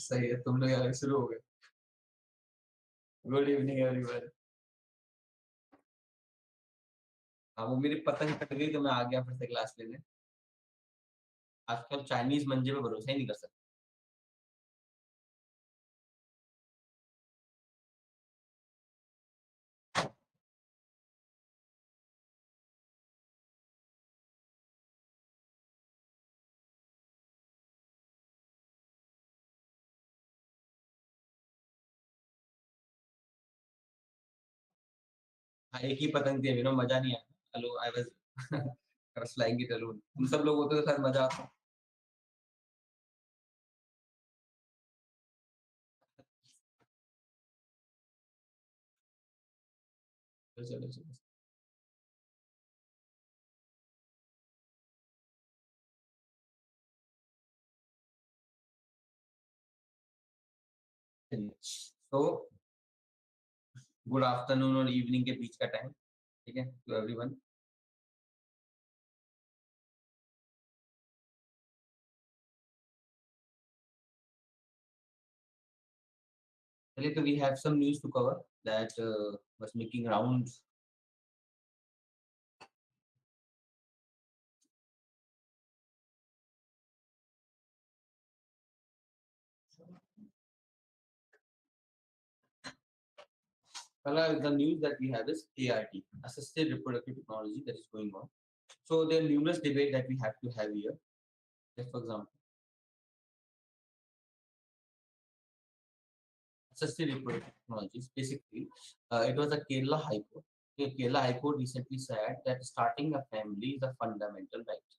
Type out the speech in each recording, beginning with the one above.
सही है, तुम लोग आगे शुरू हो गए। Good evening everyone. हाँ, वो मेरी पतंग कट गई तो मैं आ गया फिर से क्लास लेने। आजकल चाइनीज मंजे पे भरोसा ही नहीं कर सकते। हाँ, एक ही पतंग थी अभी ना, मजा नहीं आया। Hello, I was flying it alone. तुम सब लोग होते तो शायद मजा आता। चलो चलो चलो। तो गुड आफ्टरनून और इवनिंग के बीच का टाइम, ठीक है, टू एवरीवन। चलिए, तो we have some news to cover that was making rounds. The news that we have is ART, assisted reproductive technology, that is going on. So there are numerous debate that we have to have here. Just for example, assisted reproductive technologies. Basically, it was a Kerala High Court. The Kerala High Court recently said that starting a family is a fundamental right,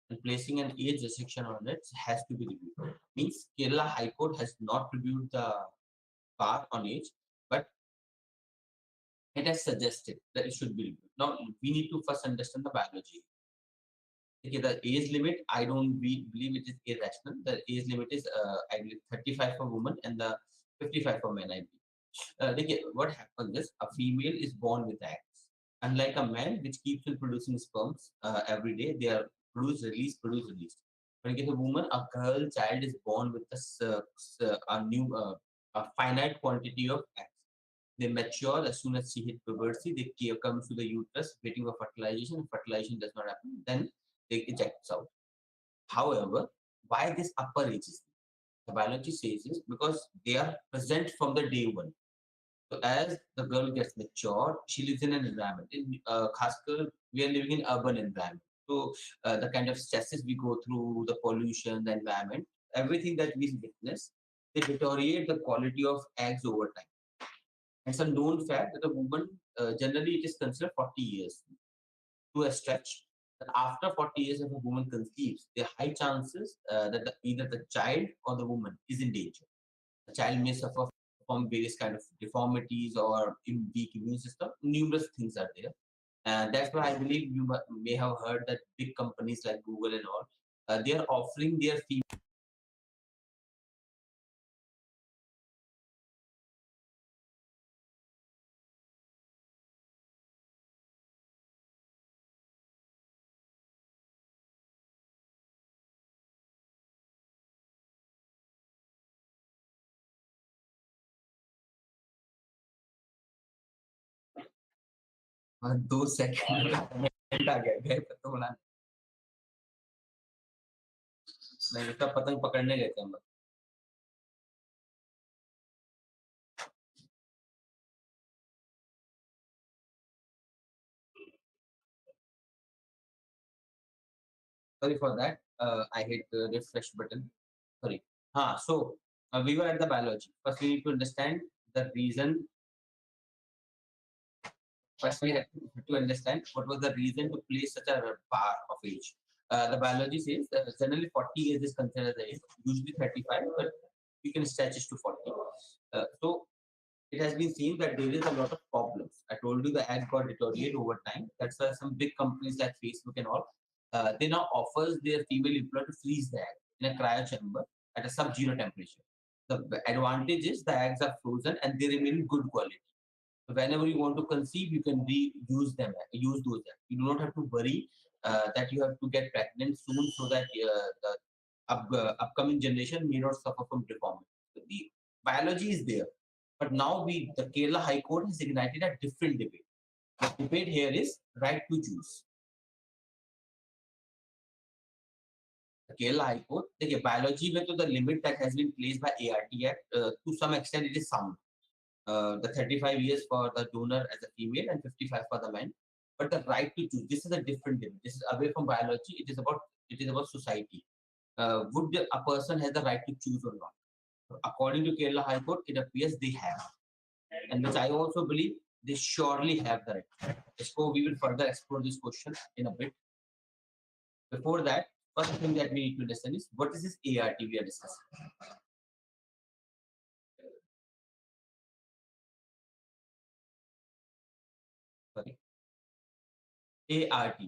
and placing an age restriction on it has to be reviewed. Means Kerala High Court has not reviewed the bar on age, but it has suggested that it should be reviewed. Now, we need to first understand the biology. Okay, the age limit, I don't believe it is irrational. The age limit is, I believe, 35 for women and the 55 for men, I believe. What happens is a female is born with eggs. Unlike a man, which keeps on producing sperms every day, they are produce, release, produce, release. When you get a woman, a girl child is born with a finite quantity of eggs. They mature as soon as she hit puberty. They come to the uterus, waiting for fertilization. If fertilization does not happen, then they eject out. However, why this upper ages? The biology says is because they are present from the day one. So as the girl gets mature, she lives in an environment. In Khaskar, we are living in urban environment. So the kind of stresses we go through, the pollution, the environment, everything that we witness, they deteriorate the quality of eggs over time. It's a known fact that a woman, generally it is considered 40 years to a stretch. That after 40 years, if a woman conceives, there are high chances that either the child or the woman is in danger. The child may suffer from various kind of deformities or weak immune system. Numerous things are there. And that's why I believe you may have heard that big companies like Google and all, they are offering their female. दो second आ गया गए पतंग उड़ाने। नहीं, उसका पतंग पकड़ने गए थे हम लोग। Sorry for that. I hit the refresh button. Sorry. So we were at the biology. First, we need to understand the reason. First, we have to understand what was the reason to place such a bar of age. The biology says that generally 40 years is considered the age, usually 35, but you can stretch it to 40. So it has been seen that there is a lot of problems. I told you the ads got deteriorate over time. That's why some big companies like Facebook and all, they now offers their female employee to freeze the egg in a cryo chamber at a sub-zero temperature. The advantage is the eggs are frozen and they remain in good quality. So whenever you want to conceive, you can use those eggs. You do not have to worry that you have to get pregnant soon so that the upcoming generation may not suffer from deformity. So the biology is there, but now the Kerala High Court has ignited a different debate. The debate here is right to choose. The Kerala High Court, the biology में तो the limit that has been placed by ART Act to some extent it is sound. The 35 years for the donor as a female and 55 for the man. But the right to choose, this is a different debate. This is away from biology. It is about society. Would a person have the right to choose or not? According to Kerala High Court, it appears they have, and which I also believe they surely have the right. So we will further explore this question in a bit. Before that, first thing that we need to understand is what is this ART we are discussing. Sorry. ART.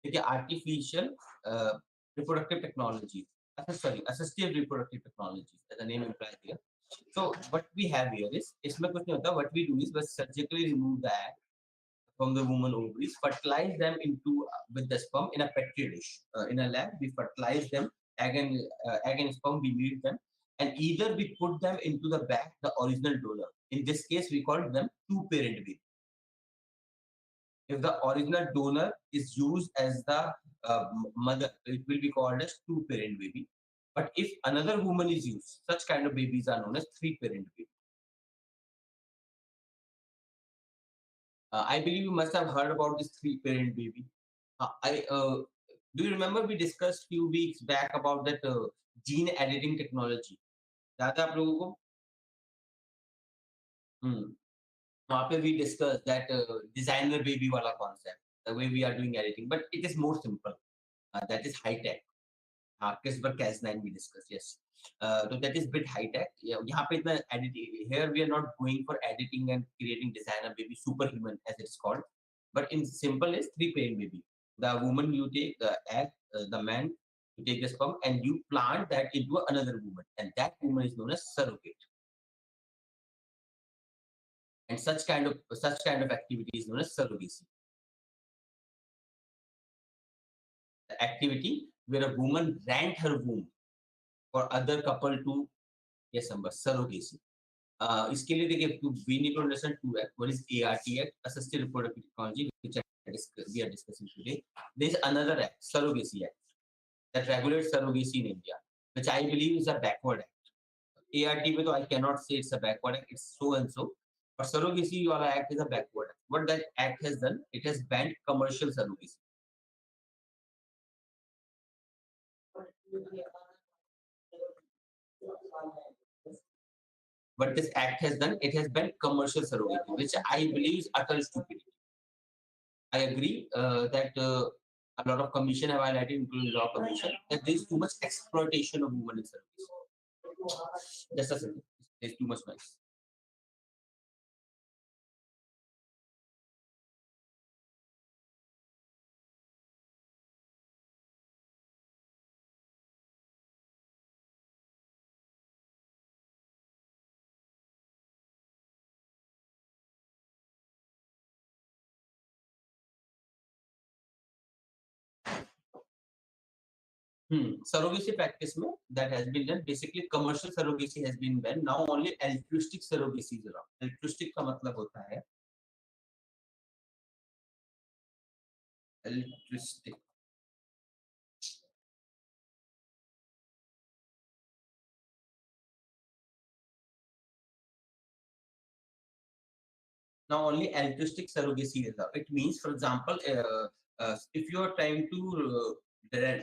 Okay, artificial reproductive technology. Sorry, assistive reproductive technologies, as the name implies here. So what we have here is, इसमें कुछ नहीं होता. What we do is we surgically remove the egg from the woman ovaries, fertilize them into with the sperm in a petri dish. In a lab, we fertilize them, egg and sperm, we meet them, and either we put them into the bag, the original donor. In this case, we call them two-parent baby. If the original donor is used as the mother, it will be called as two-parent baby. But if another woman is used, such kind of babies are known as three-parent baby. I believe you must have heard about this three-parent baby. Do you remember we discussed few weeks back about that gene editing technology? याद है आप लोगों को? वहाँ पे we discussed that designer baby वाला concept, the way we are doing editing, but it is more simple. That is high tech. CRISPR Cas9 we discussed, yes. So that is bit high tech. यहाँ पे इतना editing. Here we are not going for editing and creating designer baby, superhuman as it's called. But in simple is three-parent baby. The woman you take the egg, the man you take the sperm, and you plant that into another woman, and that woman is known as surrogate. And such kind of activity is known as surrogacy. The activity where a woman rent her womb for other couple to yes, number surrogacy. इसके लिए देखिए we need to understand two act. One is ART Act, Assisted Reproductive Technology, which we are discussing today. There is another act, Surrogacy Act, that regulates surrogacy in India, which I believe is a backward act. ART में तो I cannot say it's a backward act, it's so and so. But surrogacy वाला act is a backward act. What that act has done, it has banned commercial surrogacy. What this act has done, it has banned commercial surrogacy, which I believe is utter stupidity. I agree that a lot of commission have highlighted, including law commission, that there is too much exploitation of women in service. Just a second, there's too much noise. Surrogacy practice में that has been done. Basically, commercial surrogacy has been banned. Now only altruistic surrogacy is allowed. Altruistic का मतलब होता है altruistic. Now only altruistic surrogacy is allowed. It means, for example, if you are trying to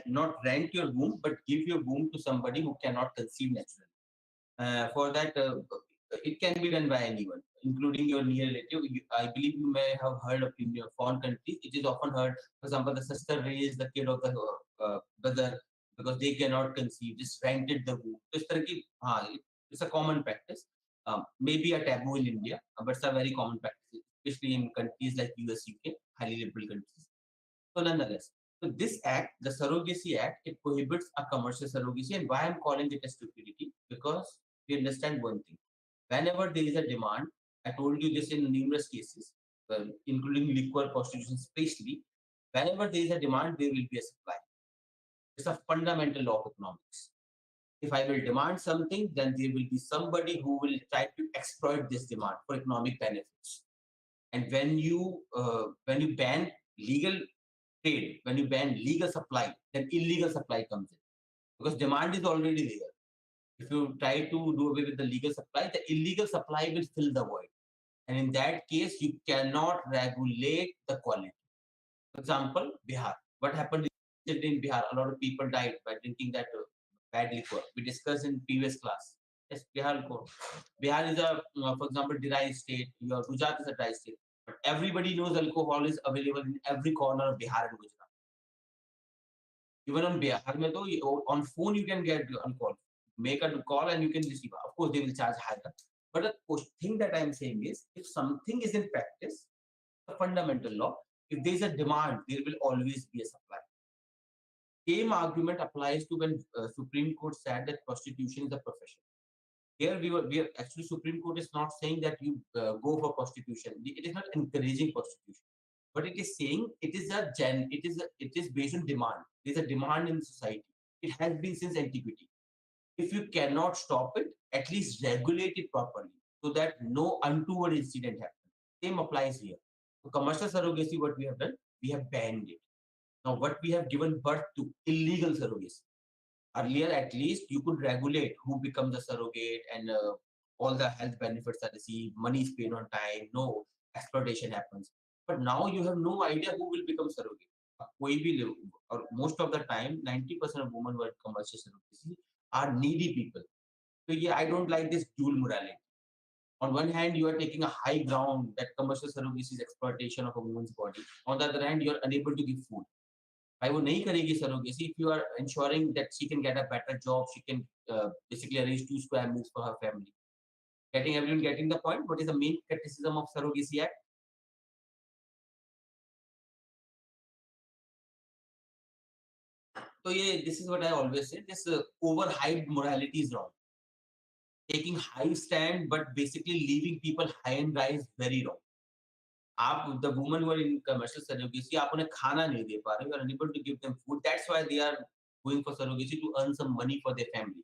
not rent your womb, but give your womb to somebody who cannot conceive naturally. For that, it can be done by anyone, including your near relative. I believe you may have heard of in your foreign countries. It is often heard, for example, the sister raised the kid of the brother because they cannot conceive, just rented the womb. It's a common practice. Maybe a taboo in India, but it's a very common practice, especially in countries like US, UK, highly liberal countries. So nonetheless, so this act, the Surrogacy Act, it prohibits a commercial surrogacy. And why I'm calling it a stupidity? Because we understand one thing. Whenever there is a demand, I told you this in numerous cases, including liquor prostitution especially, Whenever there is a demand, there will be a supply. It's a fundamental law of economics. If I will demand something, then there will be somebody who will try to exploit this demand for economic benefits. And when you ban legal trade, when you ban legal supply, then illegal supply comes in because demand is already there. If you try to do away with the legal supply, the illegal supply will fill the void. And in that case, you cannot regulate the quality. For example, Bihar. What happened recently in Bihar? A lot of people died by drinking that bad liquor. We discussed in previous class. Yes, Bihar liquor. Bihar is a, for example, dry state. Your Gujarat is a dry state. But everybody knows alcohol is available in every corner of Bihar and Gujarat. Even on Bihar, mein to, on phone you can get alcohol. Make a call and you can receive. Of course, they will charge higher. But the thing that I'm saying is, if something is in practice, a fundamental law, if there is a demand, there will always be a supply. Same argument applies to when Supreme Court said that prostitution is a profession. Here we are actually Supreme Court is not saying that you go for prostitution. It is not encouraging prostitution, but it is saying it is based on demand. There is a demand in society. It has been since antiquity. If you cannot stop it, at least regulate it properly so that no untoward incident happens. Same applies here. So commercial surrogacy, what we have done, we have banned it. Now, what we have given birth to, illegal surrogacy. Earlier, at least, you could regulate who becomes a surrogate and all the health benefits are received, money is paid on time, no exploitation happens. But now you have no idea who will become surrogate. कोई भी or most of the time, 90% of women who are commercial surrogacy are needy people. So yeah, I don't like this dual morality. On one hand, you are taking a high ground that commercial surrogacy is exploitation of a woman's body. On the other hand, you are unable to give food. I वो नहीं करेगी surrogacy if you are ensuring that she can get a better job, she can basically arrange 2 square moves for her family. Everyone getting the point? What is the main criticism of Surrogacy Act? So yeah, this is what I always say. This overhyped morality is wrong. Taking high stand, but basically leaving people high and dry is very wrong. आप the women who are in commercial surrogacy, आप उन्हें खाना नहीं दे पा रहे, you are unable to give them food. That's why they are going for surrogacy to earn some money for their family.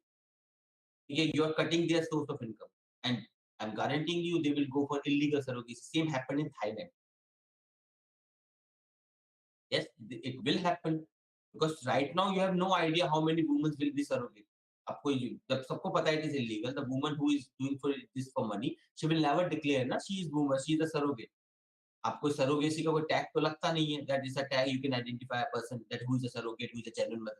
Okay, you are cutting their source of income, and I'm guaranteeing you they will go for illegal surrogacy. Same happened in Thailand. Yes, it will happen because right now you have no idea how many women will be surrogate. आपको जब सबको पता है it is illegal, the woman who is doing for this for money, she will never declare ना she is woman, she is a surrogate. आपको surrogacy का कोई tag तो लगता नहीं है. That is a tag you can identify a person that who is a surrogate, who is a genuine mother.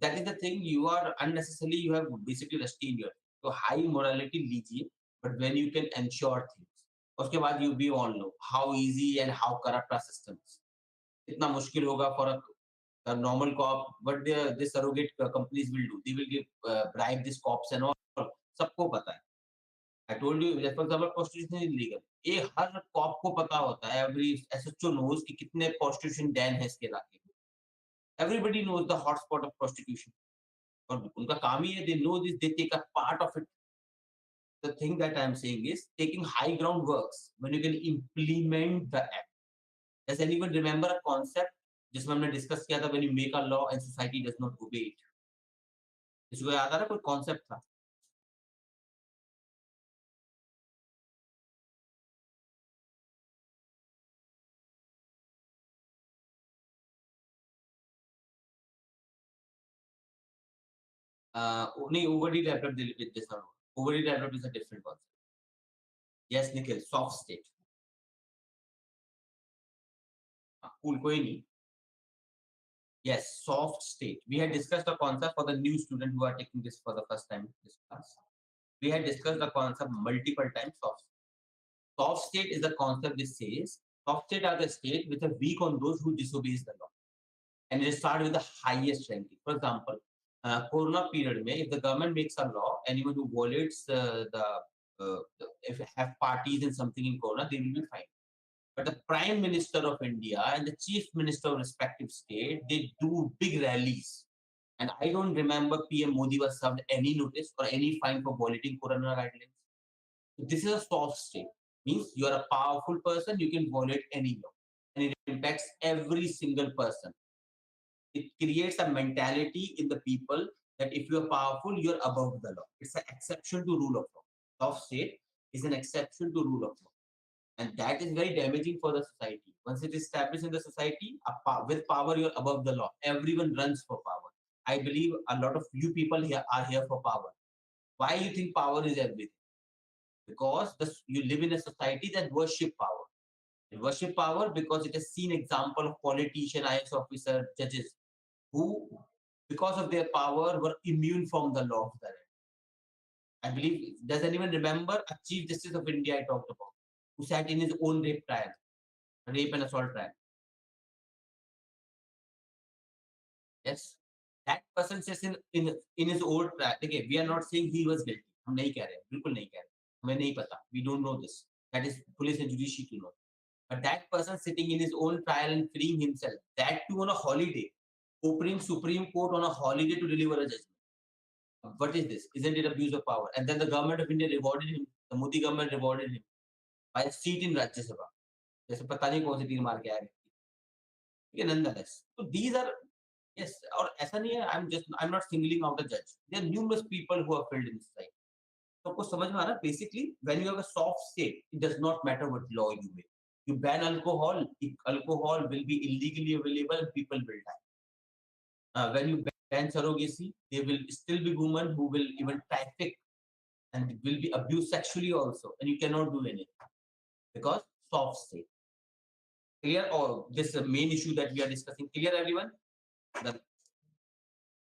That is the thing. You are unnecessarily you have basically restrained your तो high morality लीजिए, but when you can ensure things. उसके बाद you be all know how easy and how corrupt our systems. इतना मुश्किल होगा for a normal cop, what the surrogate companies will do. They will give bribe these cops and all. सबको पता है. I told you, for example, prostitution is illegal. ये हर cop को पता होता है. Every SHO knows कि कितने prostitution den है इसके इलाके में. Everybody knows the hotspot of prostitution. और उनका काम ही है. They know this. They take a part of it. The thing that I'm saying is taking high ground works when you can implement the act. Does anyone remember a concept जिसमें हमने discuss किया था when you make a law and society does not obey it? इसको याद आ रहा है कोई concept था? नहीं, overly developed with this one. Overly developed is a different concept. Yes, Nikhil, soft state. Cool, कोई नहीं. Yes, soft state. We had discussed the concept for the new student who are taking this for the first time in this class. We had discussed the concept multiple times. Soft state is the concept which says soft state are the state which are weak on those who disobeys the law. And it start with the highest ranking. For example, Corona period, if the government makes a law, anyone who violates if have parties and something in Corona, they will be fined. But the Prime Minister of India and the Chief Minister of respective state, they do big rallies. And I don't remember PM Modi was served any notice or any fine for violating Corona guidelines. So this is a soft state. Means you are a powerful person, you can violate any law. and it impacts every single person. It creates a mentality in the people that if you're powerful, you're above the law. It's an exception to rule of law. Soft state is an exception to rule of law. And that is very damaging for the society. Once it is established in the society, with power, you're above the law. Everyone runs for power. I believe a lot of you people here are here for power. Why you think power is everything? Because you live in a society that worship power. It worship power because it has seen example of politician, IAS officer, judges who, because of their power, were immune from the law of the land. I believe, does anyone remember a Chief Justice of India I talked about, who sat in his own rape trial, rape and assault trial? Yes. That person sits in his own trial. Okay, we are not saying he was guilty. हम नहीं कह रहे, बिल्कुल नहीं कह रहे. हमें नहीं पता. We don't know this. That is police and judiciary to know. But that person sitting in his own trial and freeing himself, that too on a holiday, opening Supreme Court on a holiday to deliver a judgment. What is this? Isn't it abuse of power? And then the government of India rewarded him. The Modi government rewarded him by a seat in Rajya Sabha. जैसे पता नहीं कौन सी तीर मार के आया व्यक्ति. Nonetheless, so these are, yes, और ऐसा नहीं है. I'm not singling out a judge. There are numerous people who are filled in this side. तो आपको समझ में आ रहा? Basically, when you have a soft state, it does not matter what law you make. You ban alcohol, alcohol will be illegally available and people will die. When you ban surrogacy, there will still be women who will even traffic and will be abused sexually also, and you cannot do anything because soft state. Clear? Or this main issue that we are discussing, clear everyone? The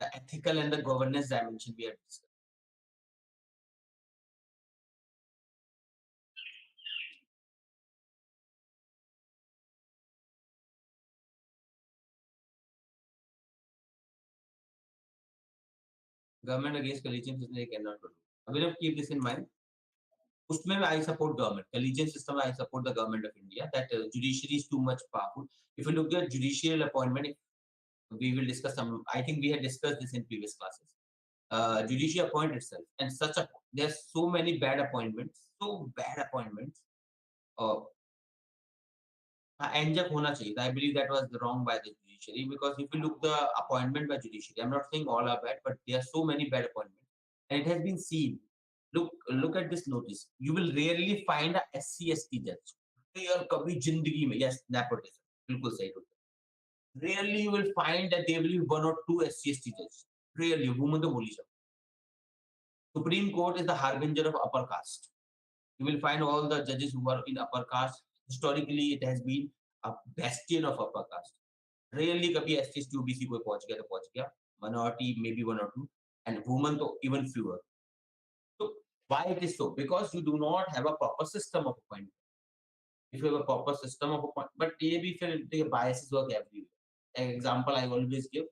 ethical and the governance dimension we are discussing. Government against collegium system, they cannot do. I will keep this in mind. Usme I support government. Collegium system, I support the government of India. That judiciary is too much powerful. If you look at judicial appointment, we will discuss some. I think we had discussed this in previous classes. Judiciary appoint itself, and there's so many bad appointments, Uh, end up hona chahiye. I believe that was wrong by the judiciary, because if you look the appointment by judiciary, I'm not saying all are bad, but there are so many bad appointments, and it has been seen. Look at this notice. You will rarely find a SC/ST judge. Or kabhi zindagi mein, yes, nepotism. बिल्कुल सही होता है. Rarely you will find that there will be one or two SC/ST judges. Rarely, women तो बोली सब. Supreme Court is the harbinger of upper caste. You will find all the judges who are in upper caste. Historically, it has been a bastion of upper caste. Rarely कभी SC/ST OBC कोई पहुंच गया तो पहुंच गया. Minority maybe one or two, and women तो even fewer. So why it is so? Because you do not have a proper system of appointment. If you have a proper system of appointment, but maybe the biases work everywhere. An example I always give,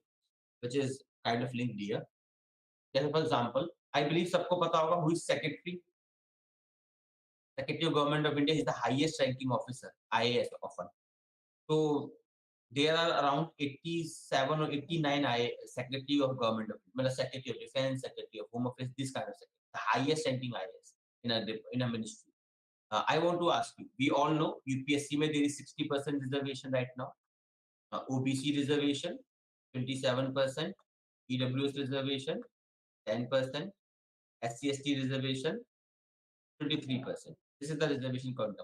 which is kind of linked here. For example, I believe सबको पता होगा who is secretary. Secretary of Government of India is the highest ranking officer, IAS often. So there are around 87 or 89 Secretary of Government of India, Secretary of Defense, Secretary of Home Affairs, this kind of secretary, the highest ranking IAS in a ministry. I want to ask you, we all know UPSC mein there is 60% reservation right now. OBC reservation 27%, EWS reservation 10%, SC/ST reservation 23%. This is the reservation count.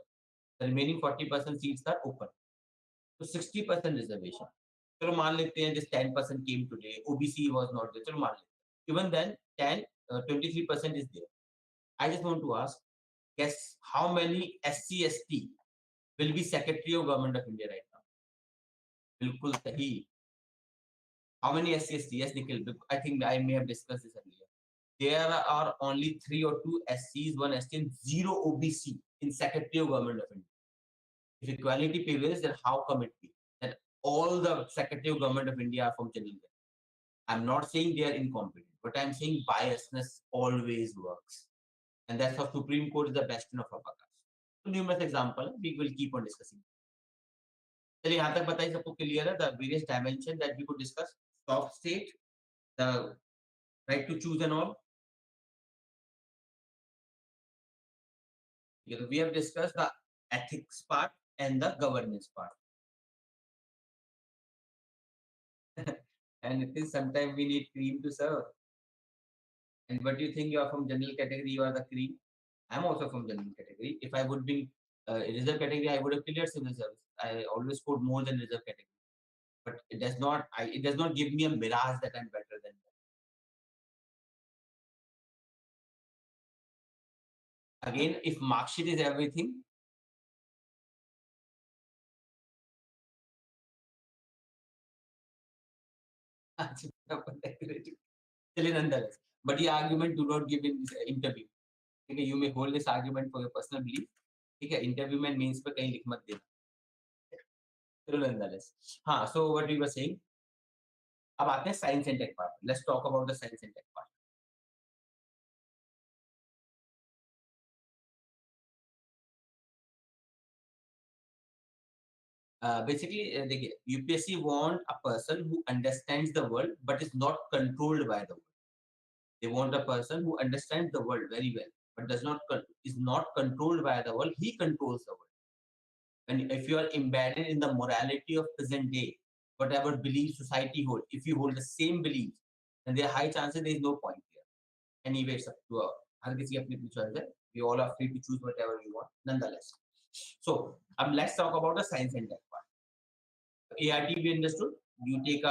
The remaining 40% seats are open. So 60% reservation. चलो मान लेते हैं this 10% came today. OBC was not there. चलो मान लेते हैं. Even then, 23% is there. I just want to ask, guess how many SC/ST will be Secretary of Government of India right now? बिल्कुल सही. How many SC/ST? Yes, Nikhil. I think I may have discussed this earlier. There are only 3 or 2 SCs, 1 ST, and 0 OBC in Secretary of Government of India. If equality prevails, then how come it be that all the Secretary of Government of India are from general category? I'm not saying they are incompetent, but I'm saying biasness always works. And that's how Supreme Court is the bastion of upper caste. So numerous examples, we will keep on discussing. चलिए यहाँ तक बताइए सबको clear है. The various dimension that we could discuss: soft state, the right to choose and all. We have discussed the ethics part and the governance part. And it is sometimes we need cream to serve. And what do you think? You are from general category, you are the cream. I'm also from general category. If I would be reserve category, I would have cleared civil service. I always scored more than reserve category. But it does not. It does not give me a mirage that I'm better than them. Again, if mark sheet is everything, still nonetheless. But the argument do not give in interview. Okay, you may hold this argument for your personal belief. ठीक है, interview में means पे कहीं लिख मत देना. Still nonetheless. हाँ, so what we were saying. अब आते हैं science and tech part. Let's talk about the science and tech part. Basically, देखिए, UPSC want a person who understands the world but is not controlled by the world. They want a person who understands the world very well but does not is not controlled by the world. He controls the world. And if you are embedded in the morality of present day, whatever belief society holds, if you hold the same beliefs, then there are high chances there is no point here. Anyway, it's up to हर किसी की अपनी अपनी choice है. We all are free to choose whatever we want, nonetheless. So, let's talk about the science and tech part. ART we understood. You take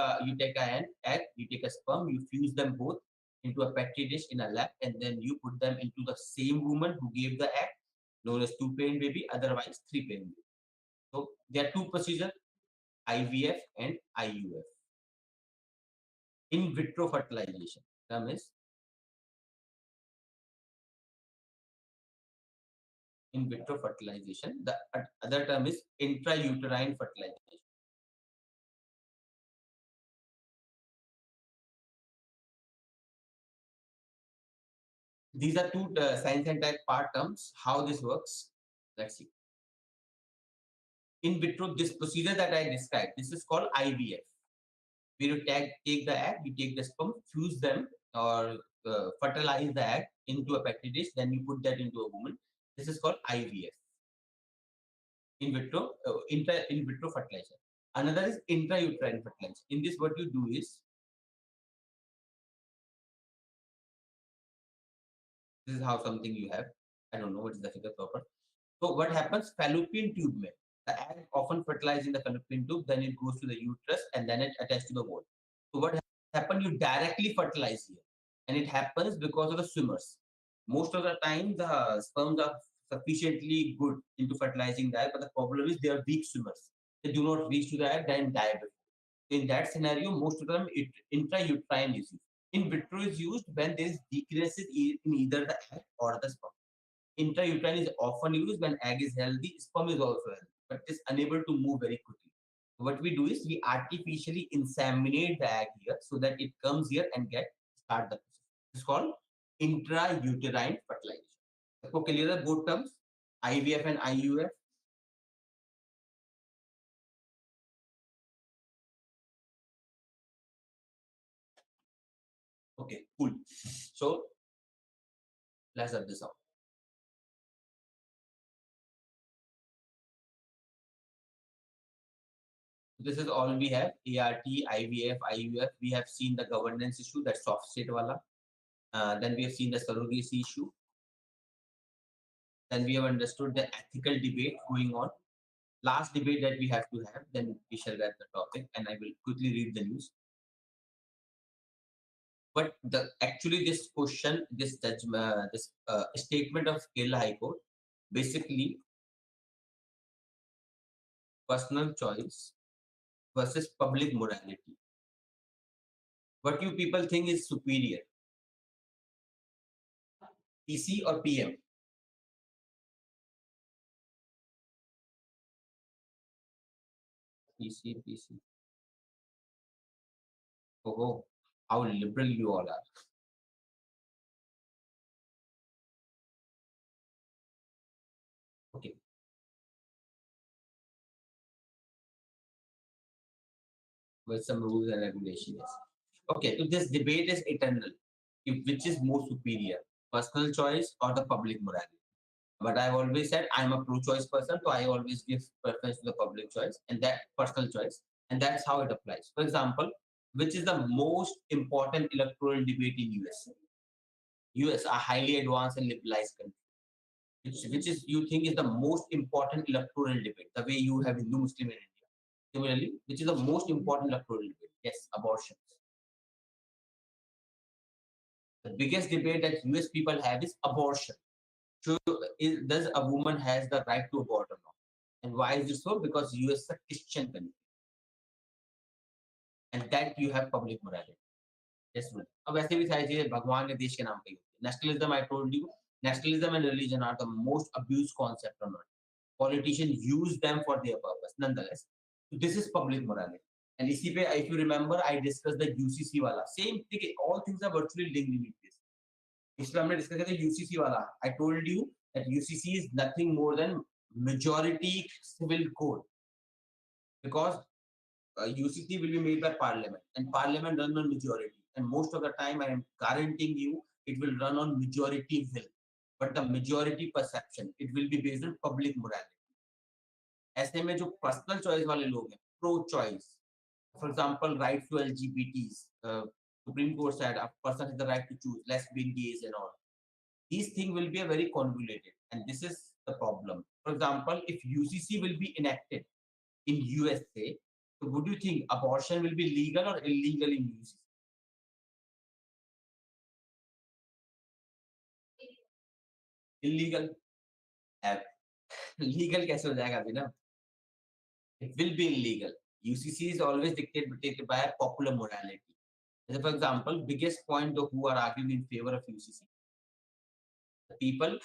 an egg, you take a sperm, you fuse them both into a petri dish in a lab, and then you put them into the same woman who gave the egg, known as two-parent baby, otherwise three-parent baby. So there are two procedures, IVF and IUF. In vitro fertilization term is in vitro fertilization. The other term is intrauterine fertilization. These are two science and tech part terms. How this works? Let's see. In vitro, this procedure that I described, this is called IVF. Where you take the egg, you take the sperm, fuse them or fertilize the egg into a petri dish, then you put that into a woman. This is called IVF. In vitro, in vitro fertilization. Another is intrauterine fertilization. In this, what you do is, this is how something you have. I don't know what is the figure proper. So what happens? Fallopian tube mein. The egg often fertilized in the fallopian tube, then it goes to the uterus and then it attaches to the wall. So what happens? You directly fertilize here, and it happens because of the swimmers. Most of the time, the sperms are sufficiently good into fertilizing the egg, but the problem is they are weak swimmers. They do not reach to the egg and die before. In that scenario, most of them intrauterine is used. In vitro is used when there is decreases in either the egg or the sperm. Intrauterine is often used when egg is healthy, sperm is also healthy, but is unable to move very quickly. What we do is we artificially inseminate the egg here so that it comes here and start the process. It's called intrauterine fertilization. So clear the both terms, IVF and IUF. Okay, cool. So let's have this out. This is all we have: ART, IVF, IUF. We have seen the governance issue, that's soft state wala. Then we have seen the surrogacy issue. Then we have understood the ethical debate going on. Last debate that we have to have, then we shall wrap the topic, and I will quickly read the news. But actually this question, this judgment, this statement of Kerala High Court, basically personal choice versus public morality. What you people think is superior, PC or PM? PC. Oh, how liberal you all are. Okay. With some rules and regulations. Okay, so this debate is eternal. Which is more superior, personal choice or the public morality? But I've always said I'm a pro-choice person, so I always give preference to the public choice and that personal choice, and that's how it applies. For example, which is the most important electoral debate in US? US, a highly advanced and liberalized country. Which is you think is the most important electoral debate, the way you have Hindu Muslim in India. Similarly, which is the most important electoral debate? Yes, abortions. The biggest debate that US people have is abortion. So, does a woman has the right to abort or not? And why is it so? Because US is a Christian country, and that you have public morality. Yes, well. अब ऐसे भी सारी चीजें भगवान ने देश के नाम पे होती है. Nationalism, I told you, nationalism and religion are the most abused concept on earth. Politicians use them for their purpose. Nonetheless, this is public morality. And इसी पे, if you remember, I discussed the UCC वाला. Same thing. All things are virtually linked with this. इसलिए हमने discuss किया था UCC वाला. I told you that UCC is nothing more than majority civil code, because UCC will be made by Parliament, and Parliament run on majority. And most of the time, I am guaranteeing you, it will run on majority will. But the majority perception, it will be based on public morality. ऐसे में जो personal choice वाले लोग हैं, pro choice, for example right to LGBTs, Supreme Court said a person has the right to choose lesbian, gays, and all. These things will be a very convoluted, and this is the problem. For example, if UCC will be enacted in USA, so would you think abortion will be legal or illegal in UCC? Illegal. Legal कैसे हो जाएगा अभी ना? It will be illegal. UCC is always dictated by popular morality. As for example, biggest point of who are arguing in favor of UCC, the people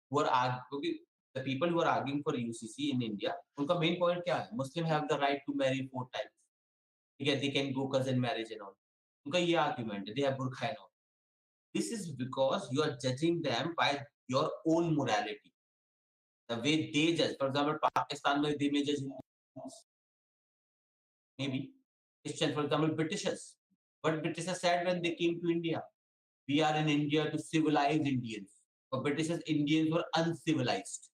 who are arguing, the people who are arguing for UCC in India, उनका main point क्या है? Muslim have the right to marry 4 times. They can go cousin marriage and all. उनका ये argument है. They have burqa and all. This is because you are judging them by your own morality. The way they judge. For example, Pakistan में they may judge Hindus. Maybe Christian, for example, Britishers. What Britishers said when they came to India? We are in India to civilize Indians. For Britishers, Indians were uncivilized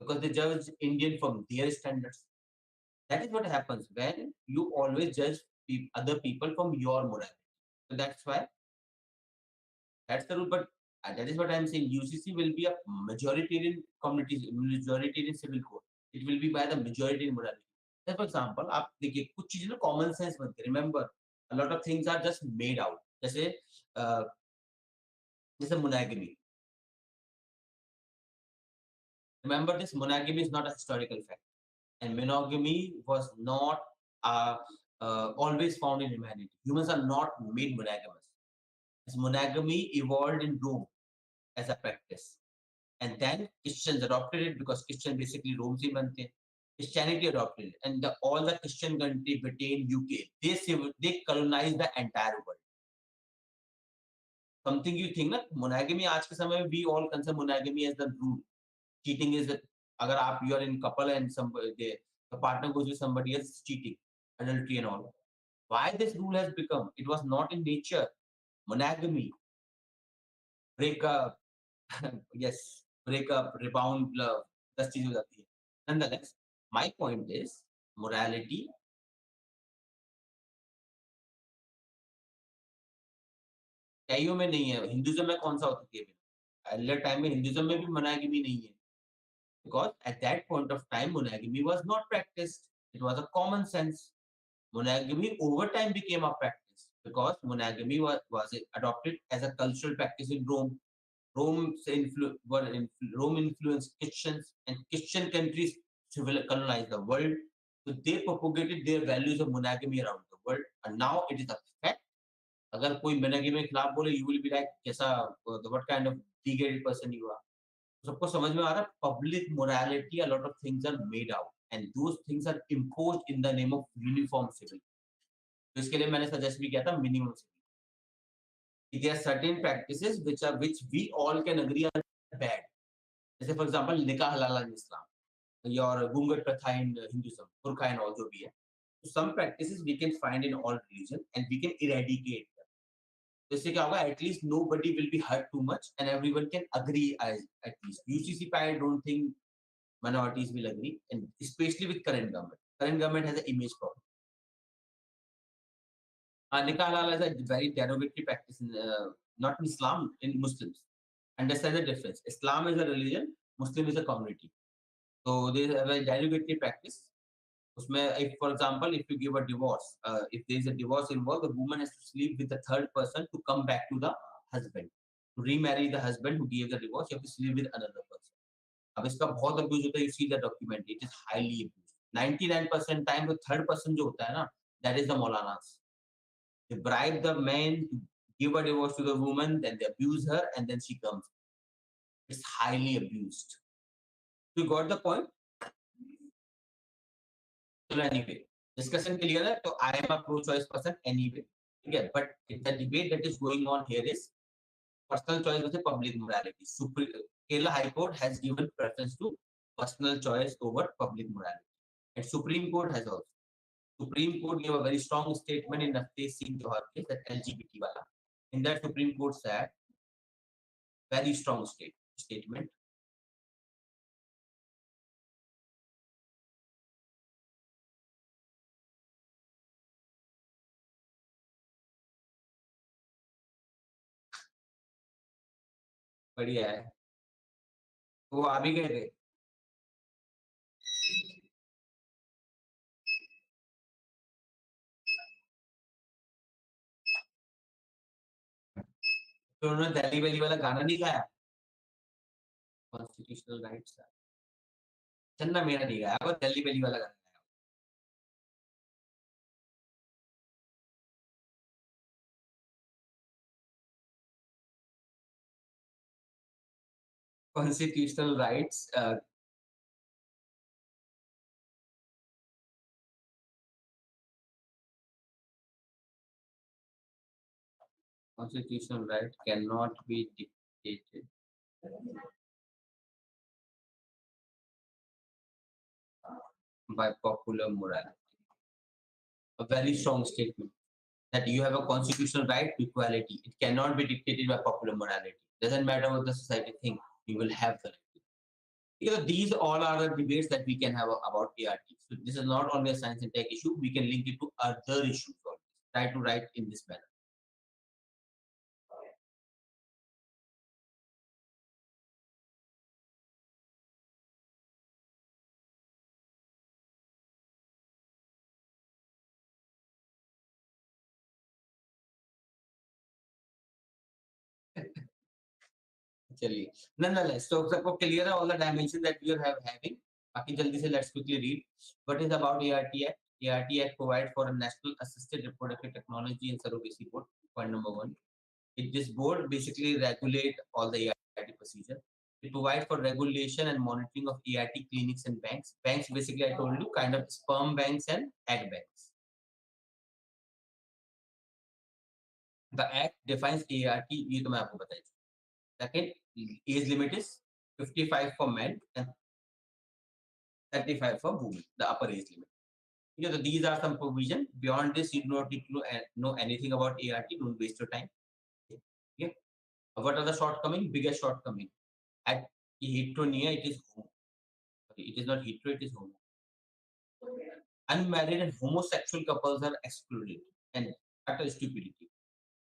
because they judged Indian from their standards. That is what happens when you always judge other people from your morality. So that's why that's the rule. But that is what I'm saying. UCC will be a majoritarian community, majoritarian civil code. It will be by the majoritarian morality. For example, आप देखिए कुछ चीजें ना common sense बनती है. Remember, a lot of things are just made out. जैसे जैसे monogamy. Remember, this monogamy is not a historical fact, and monogamy was not always found in humanity. Humans are not made monogamous. This monogamy evolved in Rome as a practice, and then Christians adopted it because Christian basically Rome से बनते हैं. Christianity adopted it, and all the Christian country, Britain, UK, they colonized the entire world. Something you think ना monogamy आज के समय में we all consider monogamy as the rule. Cheating is अगर आप you are in couple and the partner goes with somebody else, cheating, adultery and all. Why this rule has become? It was not in nature. Monogamy, break up, yes, break up, rebound, love, 10 चीजें हो जाती है. Nonetheless, my point is morality. कईयों में नहीं है. Hinduism में कौन सा होती है? Earlier time में हिंदुइज्म में भी monogamy नहीं है. Because at that point of time, monogamy was not practiced. It was a common sense. Monogamy over time became a practice because monogamy was adopted as a cultural practice in Rome. Rome influenced Christians, and Christian countries colonized the world. So they propagated their values of monogamy around the world, and now it is a fact. अगर कोई monogamy के खिलाफ बोले, you will be like, कैसा, what kind of degraded person you are. सबको समझ में आ रहा है. Public morality, a lot of things are made out, and those things are imposed in the name of uniform civil. तो इसके लिए मैंने सजेस्ट भी किया था minimum civil. There are certain practices which we all can agree are bad. जैसे for example निकाह हलाल in Islam, your घूंघट प्रथा in Hinduism, burqa and all जो भी है. So some practices we can find in all religion and we can eradicate them. तो इससे क्या होगा? At least nobody will be hurt too much and everyone can agree at least. UCC I don't think minorities will agree, and especially with current government. Current government has an image problem. Nikah halal is a very derogatory practice in not in Islam, in Muslims. Understand the difference. Islam is a religion, Muslim is a community. So there is a very derogatory practice. उसमें if for example if you give a divorce, if there is a divorce involved, the woman has to sleep with the third person to come back to the husband, to remarry the husband who gave the divorce. You have to sleep with another person. अब इसका बहुत abuse होता है. You see the document, it is highly abused. 99% time the third person जो होता है ना, that is the Maulanas. They bribe the man to give a divorce to the woman, then they abuse her, and then she comes. It's highly abused. You got the point? So anyway, discussion clear है. So I am a pro-choice person anyway. Okay, but the debate that is going on here is personal choice versus public morality. Kerala High Court has given preference to personal choice over public morality, and Supreme Court has also. Supreme Court gave a very strong statement in Nafte Singh Johar case, that LGBT wala. In that, Supreme Court said very strong statement. बढ़िया है. वो आ भी गए थे. तो उन्होंने Delhi valley वाला गाना नहीं गाया. कॉन्स्टिट्यूशनल राइट्स चन्ना मेरा नहीं गाया, वो दिल्ली वैली वाला गाना गाया. Constitutional rights. Constitutional right cannot be dictated by popular morality. A very strong statement that you have a constitutional right to equality. It cannot be dictated by popular morality. Doesn't matter what the society thinks, you will have the right. These all are the debates that we can have about ART. So this is not only a science and tech issue. We can link it to other issues. Try to write in this manner. चलिए, nonetheless, so सबको clear है all the dimensions that we are having. बाकी जल्दी से let's quickly read. What is about ART Act? ART Act provides for a national assisted reproductive technology and surrogacy board. Point number one. This board basically regulate all the ART procedure. It provides for regulation and monitoring of ART clinics and banks. Banks basically I told you kind of sperm banks and egg banks. The act defines ART. ये तो मैं आपको बताई. Second, age limit is 55 for men and 35 for women, the upper age limit. So these are some provision. Beyond this, you do not need to know anything about ART. Don't waste your time. Okay. What are the shortcomings? Biggest shortcoming. At heteronia, it is homo. It is not hetero, it is homo. Unmarried and homosexual couples are excluded, and utter stupidity.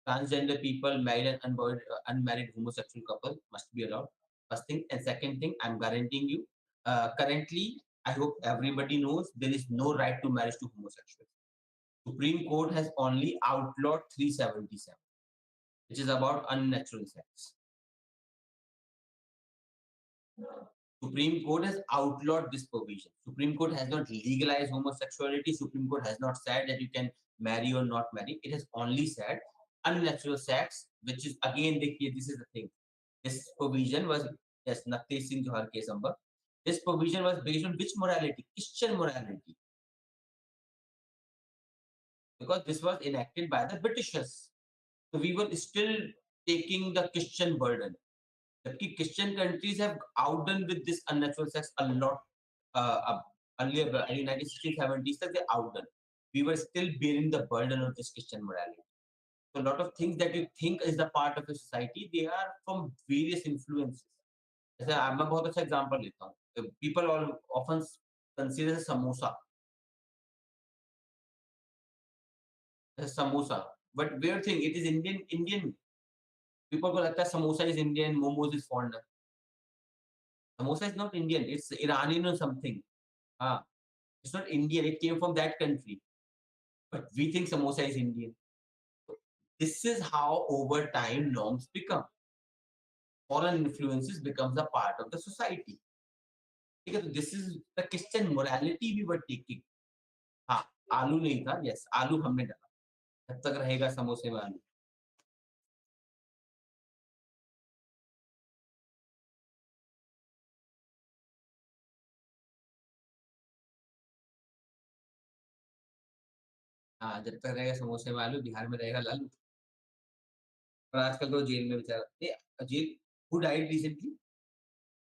Transgender people, married and unmarried homosexual couple must be allowed. First thing. And second thing, I'm guaranteeing you, currently, I hope everybody knows there is no right to marriage to homosexuals. Supreme Court has only outlawed 377, which is about unnatural sex. Supreme Court has outlawed this provision. Supreme Court has not legalized homosexuality. Supreme Court has not said that you can marry or not marry. It has only said unnatural sex, which is again, this is the thing. This provision was, yes, Nafte Singh Johar case number. This provision was based on which morality? Christian morality. Because this was enacted by the Britishers. So we were still taking the Christian burden. The Christian countries have outdone with this unnatural sex a lot. Earlier, in 1960s, 70s, they outdone. We were still bearing the burden of this Christian morality. So a lot of things that you think is the part of a society, they are from various influences. मैं बहुत अच्छा example लेता हूँ. People all often consider samosa. samosa. But weird thing, it is Indian. Indian people को लगता है samosa is Indian, momos is foreigner. Samosa is not Indian. It's Iranian or something. Ah, it's not Indian. It came from that country. But we think samosa is Indian. This is how over time norms become. Foreign influences becomes a part of the society. Because this is the Christian morality we were taking. हाँ, आलू नहीं था. Yes, आलू हमने डाला. जब तक रहेगा समोसे में आलू. हाँ, जब तक रहेगा समोसे में आलू, बिहार में रहेगा लालू. और आजकल तो जेल में बेचारा. Jail. Who died recently?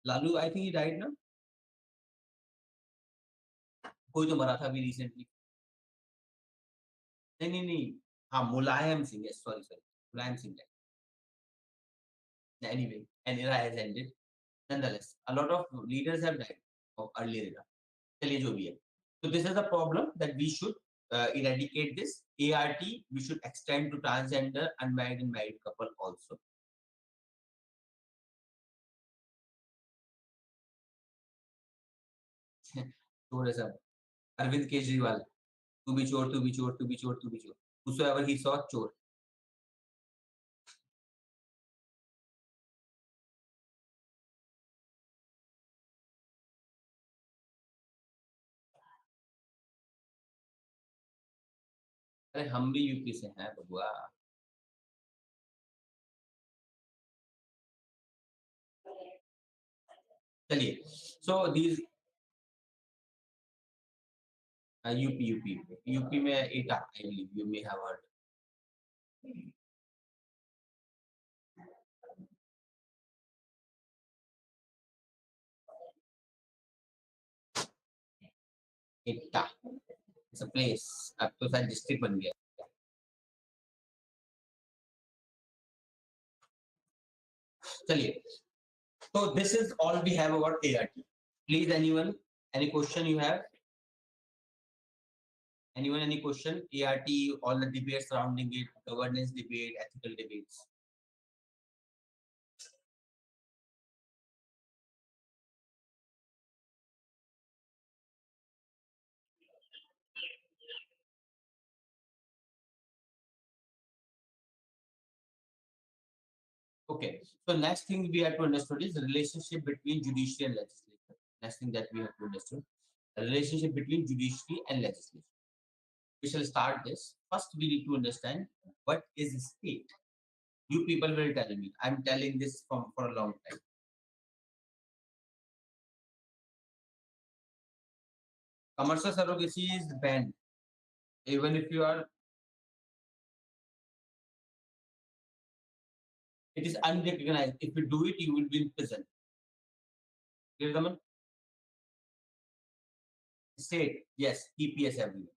Lalu. I think he died ना. कोई तो मरा था अभी रिसेंटली. नहीं नहीं नहीं. हाँ, Mulayam Singh. Yes, sorry sorry. Mulayam Singh died. Anyway, an era has ended. Nonetheless, a lot of leaders have died of earlier era. चलिए जो भी है. So this is a problem that we should eradicate this. ART we should extend to transgender, unmarried and married couple also. चोर है सब. अरविंद केजरीवाल. तू भी चोर, तू भी चोर, तू भी चोर, तू भी चोर. Whosoever he saw, चोर. अरे हम भी यूपी से हैं बबुआ. चलिए. So these यूपी में एटा. I believe you may have heard. Etah. It's a place. अब तो शायद डिस्ट्रिक्ट बन गया. चलिए. So this is all we have about ART. Please, anyone, any question you have? Anyone, any question? ART, all the debates surrounding it, governance debate, ethical debates. Okay. So next thing we have to understand is the relationship between judiciary and legislature. Next thing that we have to understand, the relationship between judiciary and legislature. We shall start this. First, we need to understand what is state. You people will tell me. I'm telling this from for a long time. Commercial surrogacy is banned. Even if you are, it is unrecognized. If you do it, you will be in prison. Clear, Daman? State, yes, EPS everywhere.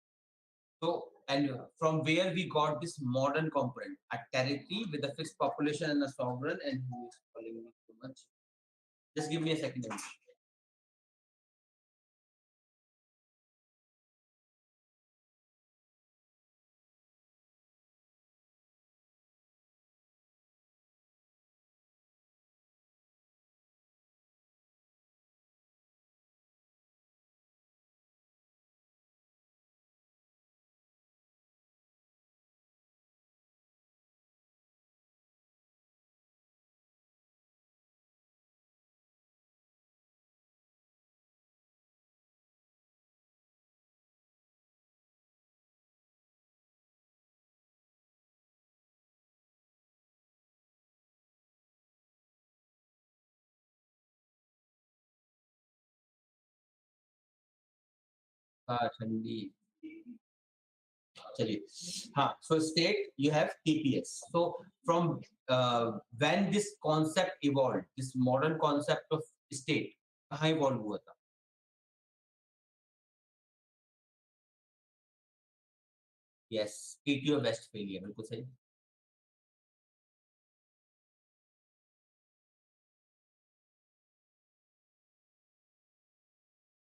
So, and from where we got this modern component, a territory with a fixed population and a sovereign, and who is calling me too much? Just give me a second. ठंडी. चलिए. हाँ. So state, you have TPS. So from when this concept evolved, this modern concept of state, कहाँ evolve हुआ था? Yes, Treaty of Westphalia, बिल्कुल सही.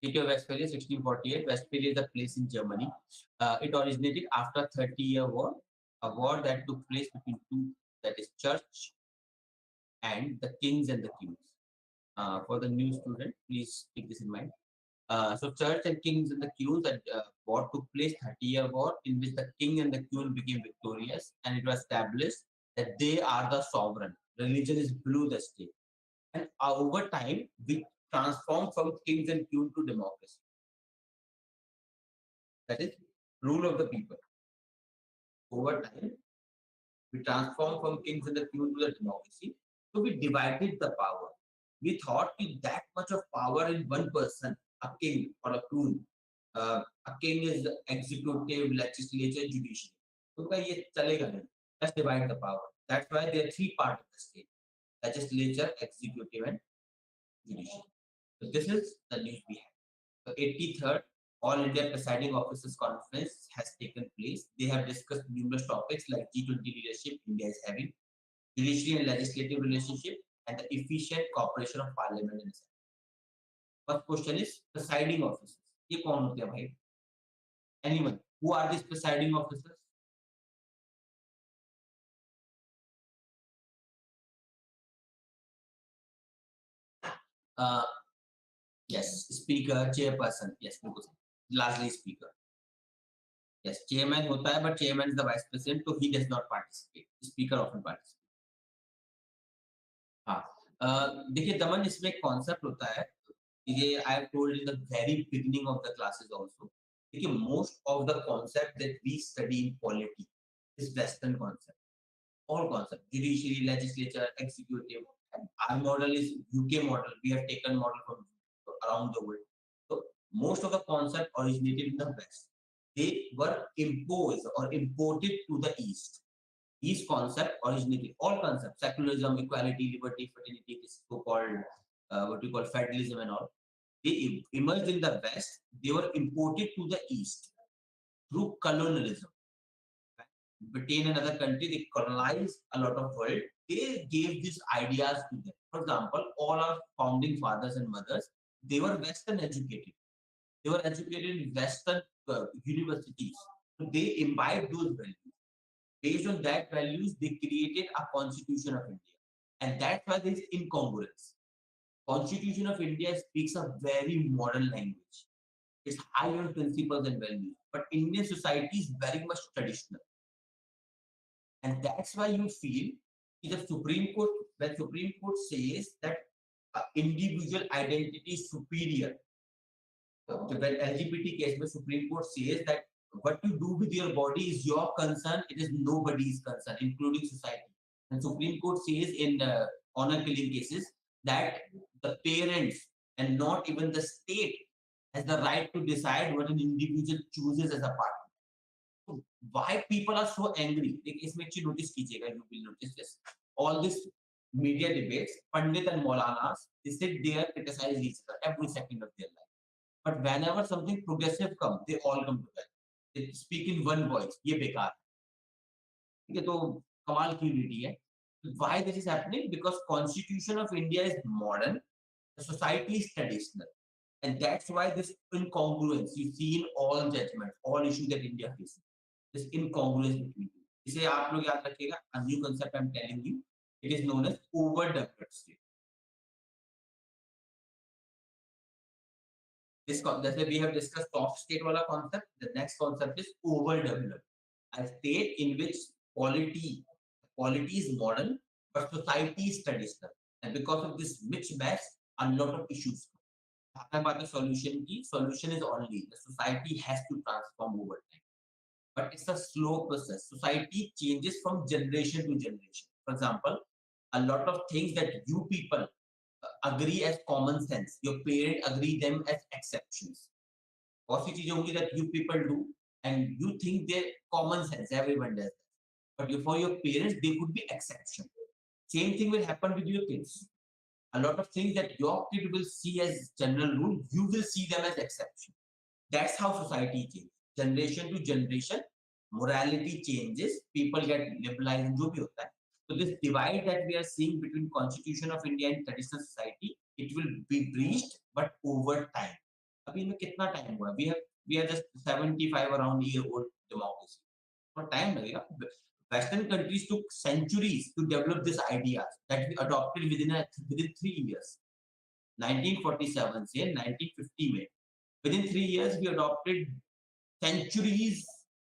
Treaty of Westphalia, 1648. Westphalia is a place in Germany. It originated after 30-year war, a war that took place between two, that is church and the kings and the queens. For the new student, please keep this in mind. So church and kings and the queens, that war took place, 30-year war, in which the king and the queen became victorious, and it was established that they are the sovereign. Religion is below the state. And over time, we transformed from kings and queens to democracy. That is rule of the people. Over time, we transformed from kings and the queen to the democracy. So we divided the power. We thought that much of power in one person, a king or a queen. A king is executive, legislature, judiciary. So let's divide the power. That's why there are three parts of the state: legislature, executive, and judiciary. So this is the news we have. The 83rd All India Presiding Officers Conference has taken place. They have discussed numerous topics like G20 leadership India is having, judiciary and legislative relationship, and the efficient cooperation of parliament and assembly. First question is presiding officers. ये कौन होते हैं भाई? Anyone? Who are these presiding officers? Uh, yes, speaker, chairperson. Yes, बिल्कुल. Lastly, speaker. Yes, chairman होता है, but chairman is the vice president, so he does not participate. Speaker often participates. हाँ, देखिए दमन, इसमें एक कॉन्सेप्ट होता है, ये I have told in the very beginning of the classes also. देखिए most of the concept that we study in polity is western concept. All concepts, judiciary, legislature, executive. Our model is UK model. We have taken model from around the world. So most of the concepts originated in the West. They were imposed or imported to the East. These concepts originated, all concepts, secularism, equality, liberty, fraternity, this so-called what we call federalism and all. They emerged in the West. They were imported to the East through colonialism. Britain and other countries, they colonized a lot of world. They gave these ideas to them. For example, all our founding fathers and mothers, they were Western educated. They were educated in Western universities. So they imbibed those values. Based on that values, they created a Constitution of India. And that's why there is incongruence. Constitution of India speaks a very modern language. It's high on principles and values. But Indian society is very much traditional. And that's why you feel the Supreme Court, when Supreme Court says that individual identity is superior, when LGBT case, the Supreme Court says that what you do with your body is your concern, it is nobody's concern, including society. And Supreme Court says in honor killing cases that the parents and not even the state has the right to decide what an individual chooses as a partner. Why people are so angry? इसमें एक चीज notice कीजिएगा, you will notice this. All this media debates, Pandit and Maulanas, they sit there, criticize each other every second of their life. But whenever something progressive comes, they all come together. They speak in one voice. ये बेकार है. ठीक है, तो कमाल की unity है. Why this is happening? Because Constitution of India is modern, the society is traditional, and that's why this incongruence you see in all judgments, all issues that India faces. This incongruence between two. इसे आप लोग याद रखिएगा. A new concept I'm telling you. It is known as overdeveloped state. This concept we have discussed soft state wala concept. The next concept is overdeveloped. A state in which polity is modern, but society is traditional. And because of this mismatch, a lot of issues come. About the solution key. Solution is only the society has to transform over time. But it's a slow process. Society changes from generation to generation. For example, a lot of things that you people agree as common sense, your parents agree them as exceptions. बहुत सी चीजें होंगी that you people do and you think they're common sense, everyone does that. But for your parents, they could be exception. Same thing will happen with your kids. A lot of things that your kid will see as general rule, you will see them as exception. That's how society changes. Generation to generation, morality changes, people get liberalized and जो भी होता है. So this divide that we are seeing between Constitution of India and traditional society, it will be breached, but over time. अभी इनमें कितना time हुआ? We are just 75 around year old democracy, और time लगेगा। Western countries took centuries to develop this ideas that we adopted within 3 years. 1947 से 1950 में, within 3 years we adopted centuries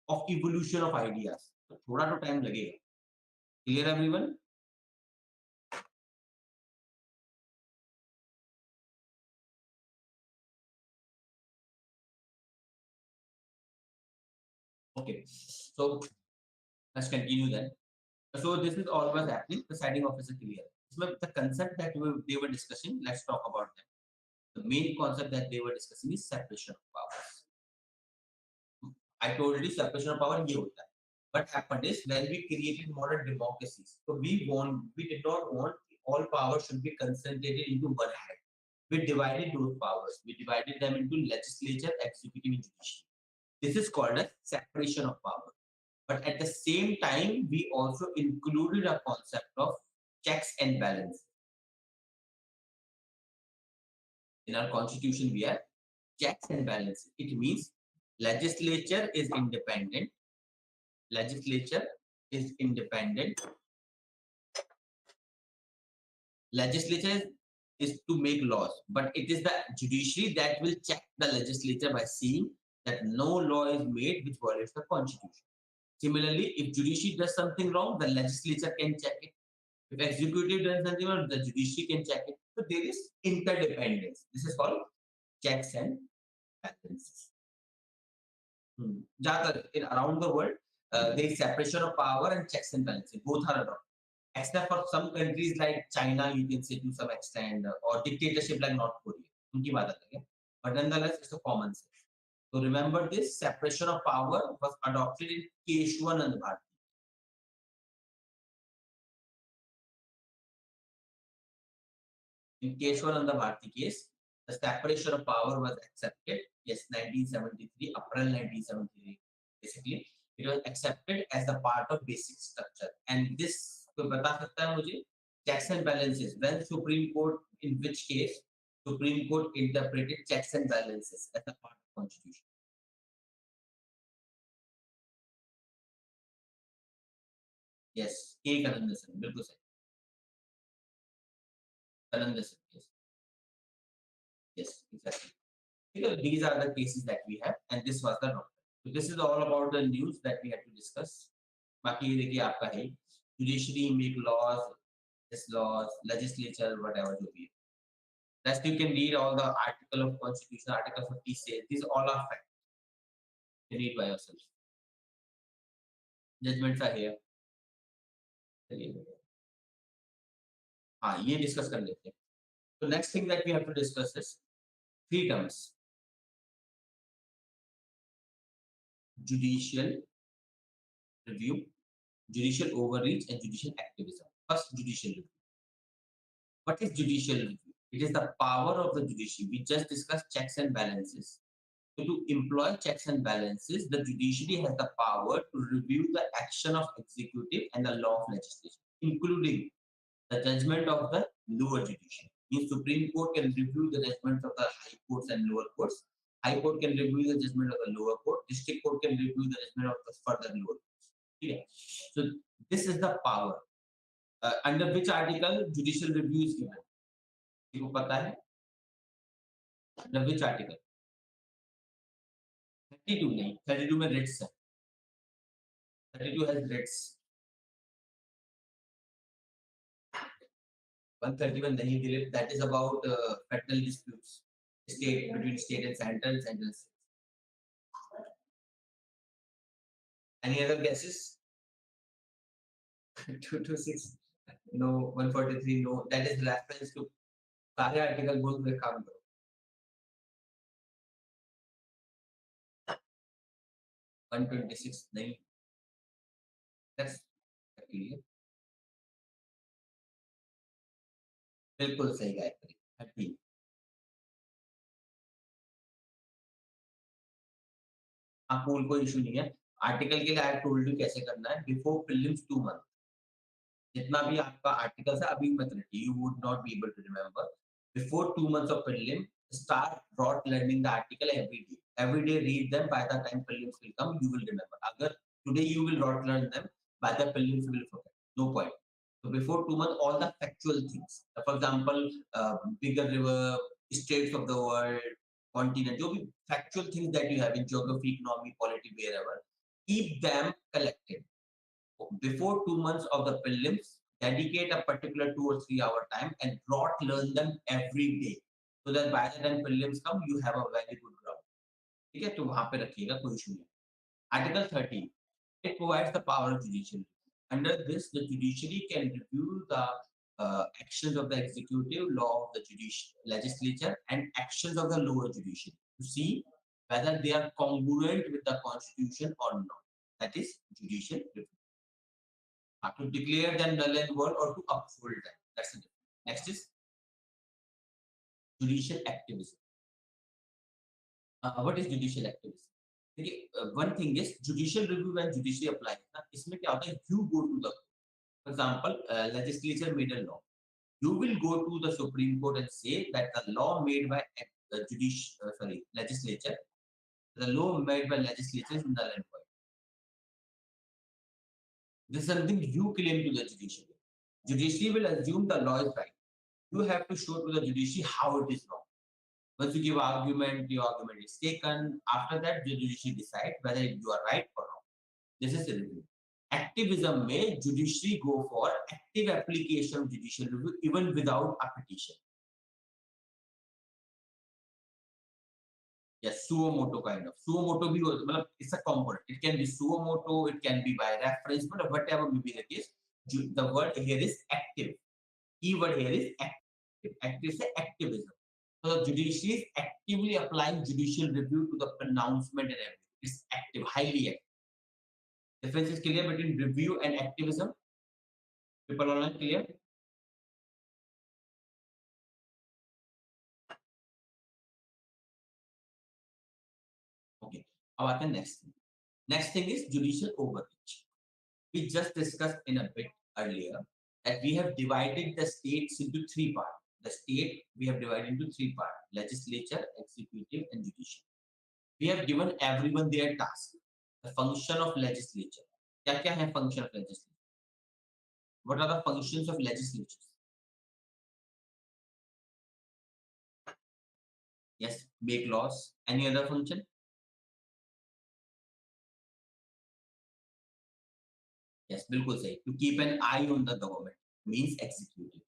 of evolution of ideas. तो थोड़ा तो time लगेगा। Clear everyone? Okay. So let's continue then. So this is all was happening. The citing officer clear. So the concept that they were discussing, let's talk about them. The main concept that they were discussing is separation of powers. I told you separation of power ये होता है. What happened is when we created modern democracies, so we did not want all power should be concentrated into one hand. We divided those powers. We divided them into legislature, executive, and judiciary. This is called as separation of power. But at the same time, we also included a concept of checks and balances. In our constitution, we have checks and balances. It means legislature is independent. Legislature is independent. Legislature is to make laws, but it is the judiciary that will check the legislature by seeing that no law is made which violates the constitution. Similarly, if judiciary does something wrong, the legislature can check it. If executive does something wrong, the judiciary can check it. So there is interdependence. This is called checks and balances. In around the world, there is separation of power and checks and balances. Both are adopted. Except for some countries like China, you can say to some extent, or dictatorship like North Korea. उनकी बात अलग है. But nonetheless, it's a common sense. So remember this separation of power was adopted in Keshwanand Bharti. In Keshwananda Bharti case, the separation of power was accepted. Yes, 1973, April 1973. Basically, it was accepted as a part of basic structure. And this, कोई बता सकता है मुझे? Checks and balances. When Supreme Court, in which case, Supreme Court interpreted checks and balances as a part of Constitution. Yes, K. Kanandasan, बिल्कुल सही. Kanandasan, yes. Yes, exactly. Because these are the cases that we have, and this was the doctrine. So this is all about the news that we had to discuss. बाकी ये देखिए आपका है judiciary make laws, this laws, legislature, whatever जो भी है. Rest you can read all the article of constitution, article 50 says these all are facts. You read by yourself. Judgments are here. हाँ ये डिस्कस कर लेते हैं. So next thing that we have to discuss is three terms. Judicial review, judicial overreach, and judicial activism. First, judicial review. What is judicial review? It is the power of the judiciary. We just discussed checks and balances. So to employ checks and balances, the judiciary has the power to review the action of executive and the law of legislation, including the judgment of the lower judiciary. The Supreme Court can review the judgments of the high courts and lower courts. High Court can review the judgment of the lower court. District Court can review the judgment of the further lower courts. Okay. So this is the power. Under which article judicial review is given? किसको पता है? Under which article? 32 नहीं. 32 में writs है. 32 has writs. 131 नहीं delete. That is about federal disputes. State between state and central states. Any other guesses? 226. No. 143. No. That is reference to सारे article बोल के काम करो. 126 नहीं. That's clear. बिल्कुल सही गायत्री. 30. आपको कोई इशू नहीं है. आर्टिकल के लिए आई टोल्ड यू कैसे करना है. बिफोर प्रीलिम्स 2 मंथ जितना भी आपका आर्टिकल है अभी मत रटिए. You would not be able to remember. Before 2 months of prelim, Start broad learning the article every day. Every day read them. By the time prelims will come, you will remember. Agar today you will not learn them, by the prelims you will forget. No point. So before 2 months, all the factual things. For example, bigger river, states of the world, continent, जो भी factual things that you have in geography, economy, polity, wherever, keep them collected. Before 2 months of the prelims, dedicate a particular 2 or 3 hour time and broad learn them every day. So that by the time prelims come, you have a very good ground. ठीक है, तो वहां पे रखिएगा, कोई issue नहीं. Article 13, it provides the power of judiciary. Under this, the judiciary can review the actions of the executive, law of the legislature, and actions of the lower judiciary to see whether they are congruent with the constitution or not. That is judicial review. To declare them null and void or to uphold them. That's it. Next is judicial activism. What is judicial activism? One thing is judicial review when judiciary applies. इसमें क्या होता है? You go to the, for example, legislature made a law. You will go to the Supreme Court and say that the law made by legislature, the law made by legislature is null and void. This is something you claim to the judiciary. Judiciary will assume the law is right. You have to show to the judiciary how it is wrong. Once you give argument, your argument is taken. After that, the judiciary decides whether you are right or wrong. This is a review. Activism may judiciary go for active application of judicial review even without a petition. Yes, suo moto kind of. Suo moto bhi it's a component. It can be suo moto, it can be by reference, but whatever may be the case, the word here is active. Keyword here is active. Active is activism. So the judiciary is actively applying judicial review to the pronouncement and everything. It's active, highly active. Difference is clear between review and activism. People online clear? Okay. Now what the next thing? Next thing is judicial overreach. We just discussed in a bit earlier that we have divided the states into three parts. The state we have divided into three parts: legislature, executive, and judicial. We have given everyone their task. The function of legislature. क्या है function of legislature? What are the functions of legislatures? Yes, make laws. Any other function? Yes, बिल्कुल सही. To keep an eye on the government means executive.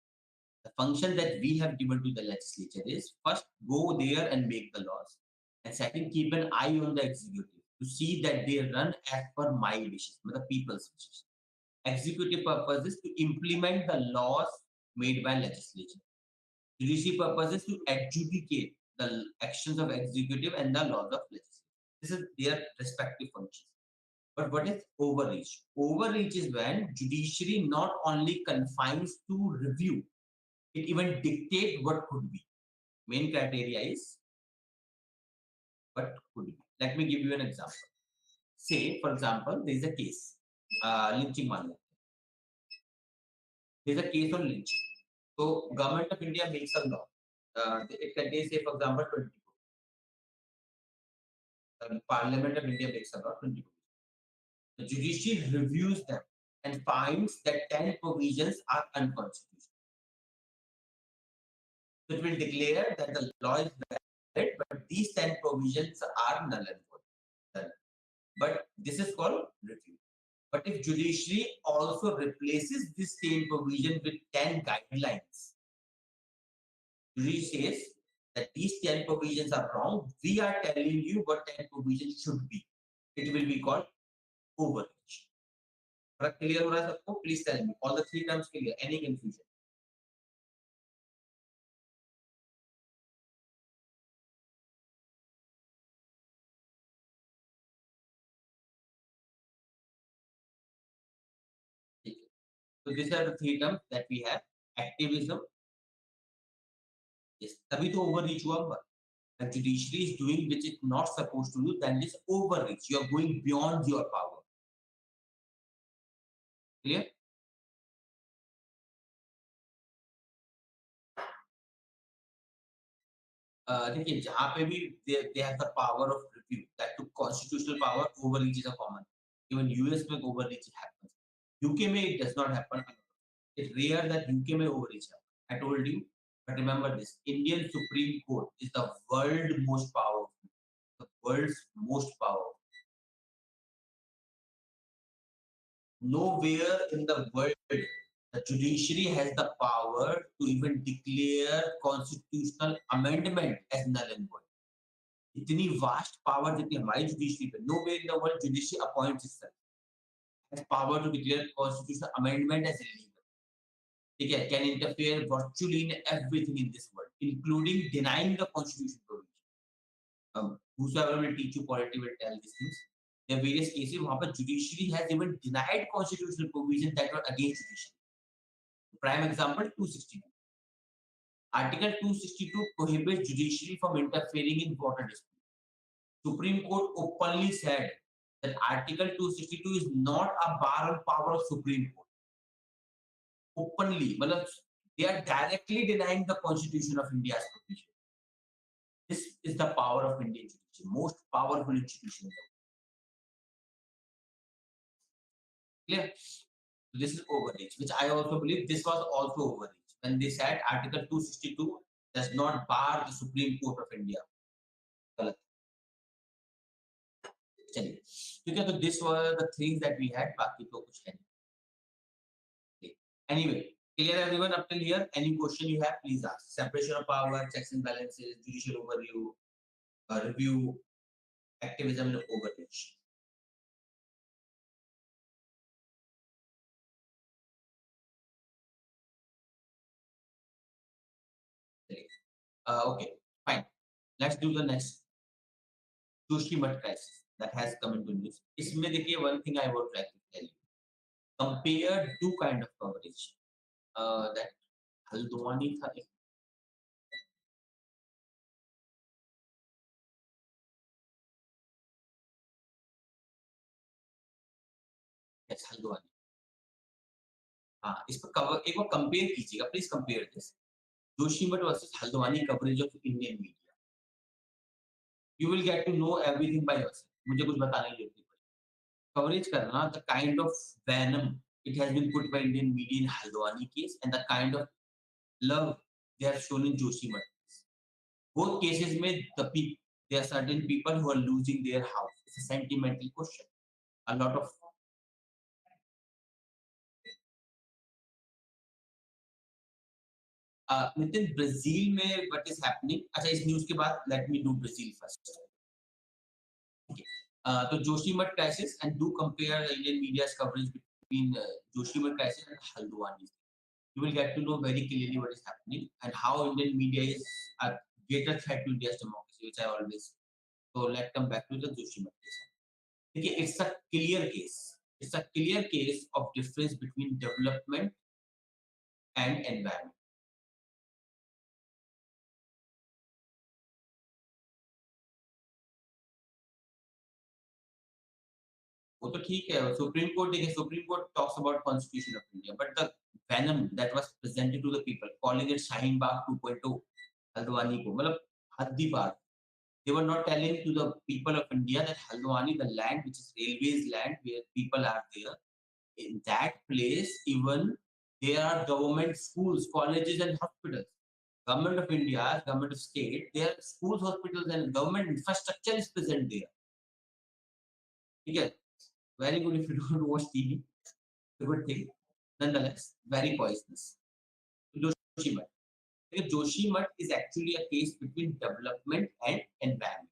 The function that we have given to the legislature is first go there and make the laws, and second keep an eye on the executive to see that they run as per my wishes, the people's wishes. Executive purpose is to implement the laws made by legislature. Judiciary purpose is to adjudicate the actions of executive and the laws of legislature. This is their respective functions. But what is overreach? Overreach is when judiciary not only confines to review, it even dictate what could be. Main criteria is what could be. Let me give you an example. Say, for example, there is a case, lynching one. There is a case on lynching. So, government of India makes a law. It contains, say, for example, 20. Parliament of India makes a law, 20. The judiciary reviews them and finds that 10 provisions are unconstitutional. So it will declare that the law is valid, but these 10 provisions are null and void. But this is called review. But if judiciary also replaces this 10 provision with 10 guidelines, judiciary says that these 10 provisions are wrong. We are telling you what 10 provisions should be. It will be called overreach. Clear हो रहा है सबको? Please tell me. All the three terms clear. Any confusion? So these are the three terms that we have. Activism. Yes. तभी तो overreach हुआ होगा. The judiciary is doing which it's not supposed to do, then it is overreach. You are going beyond your power. Clear? देखिए जहाँ पे भी they have the power of review, that to constitutional power overreach is a common. Even US में overreach happens. UK में it does not happen. It's rare that UK may overreach happen. I told you, but remember this: Indian Supreme Court is the world most powerful, the world's most powerful. Nowhere in the world the judiciary has the power to even declare constitutional amendment as null and void. इतनी vast power जितनी हमारी judiciary पे, nowhere in the world judiciary appoints itself has power to declare constitutional amendment as illegal. ठीक है, can interfere virtually in everything in this world, including denying the constitution provision. Whosoever will teach you polity will tell these things. There are various cases वहाँ पर judiciary has even denied constitutional provision that were against judiciary. Prime example 262. Article 262 prohibits judiciary from interfering in water disputes. Supreme Court openly said that Article 262 is not a bar on power of Supreme Court. Openly, they are directly denying the Constitution of India's provision. This is the power of Indian judiciary, most powerful institution in the world. Clear? So this is overreach, which I also believe this was also overreach. When they said Article 262 does not bar the Supreme Court of India. गलत. चलिए, ठीक है, तो this were the things that we had, बाकी तो कुछ है नहीं. Anyway, clear everyone up till here? Any question you have, please ask. Separation of power, checks and balances, judicial overview, review, activism and overreach. Okay, fine. Let's do the next. Joshimat crisis that has come into news. इसमें देखिए, one thing I would like to tell you. Compare two kind of coverage. That Haldwani था एक. Yes, Haldwani. हाँ, इस पर cover एक बार compare कीजिएगा, please compare this. Joshimath versus Haldwani coverage of Indian media. You will get to know everything by yourself. मुझे कुछ बताने की जरूरत नहीं पड़ेगी. कवरेज करना the kind of venom it has been put by Indian media in Haldwani case and the kind of love they have shown in Joshimat. Both cases में there are certain people who are losing their house. It's a sentimental question. A lot of Nitin, Brazil में what is happening? अच्छा, इस news के बाद let me do Brazil first. Okay. तो Joshimat crisis and do compare Indian media's coverage between Joshimat crisis and Haldwani. You will get to know very clearly what is happening and how Indian media is a greater threat to India's democracy, which I always. So let's come back to the Joshimat case. Okay, it's a clear case. It's a clear case of difference between development and environment. वो तो ठीक है, supreme court देखिए, supreme court talks about constitution of India, but the venom that was presented to the people, calling it Shaheen Bagh 2.0, Haldwani को मतलब हद्दी पार. They were not telling to the people of India that Haldwani, the land which is railways land where people are there, in that place even there are government schools, colleges and hospitals. Government of India, government of state, there are schools, hospitals and government infrastructure is present there. ठीक है, very good if you don't watch TV. A good thing. Nonetheless, very poisonous. Joshimat. Joshimat is actually a case between development and environment.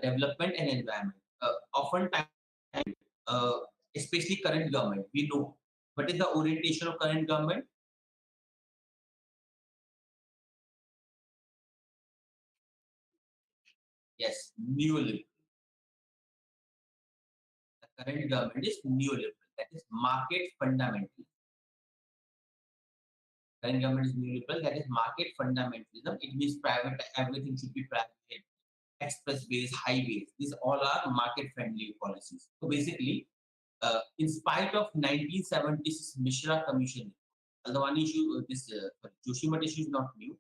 Development and environment. Oftentimes, especially current government, we know what is the orientation of current government. Yes, neoliberal. The current government is neoliberal. That is market fundamental. Current government is neoliberal. That is market fundamentalism. It means private. Everything should be private. Expressways, highways. These all are market-friendly policies. So basically, in spite of 1976 Mishra Commission, Aldwani issue, Joshimat issue is not new.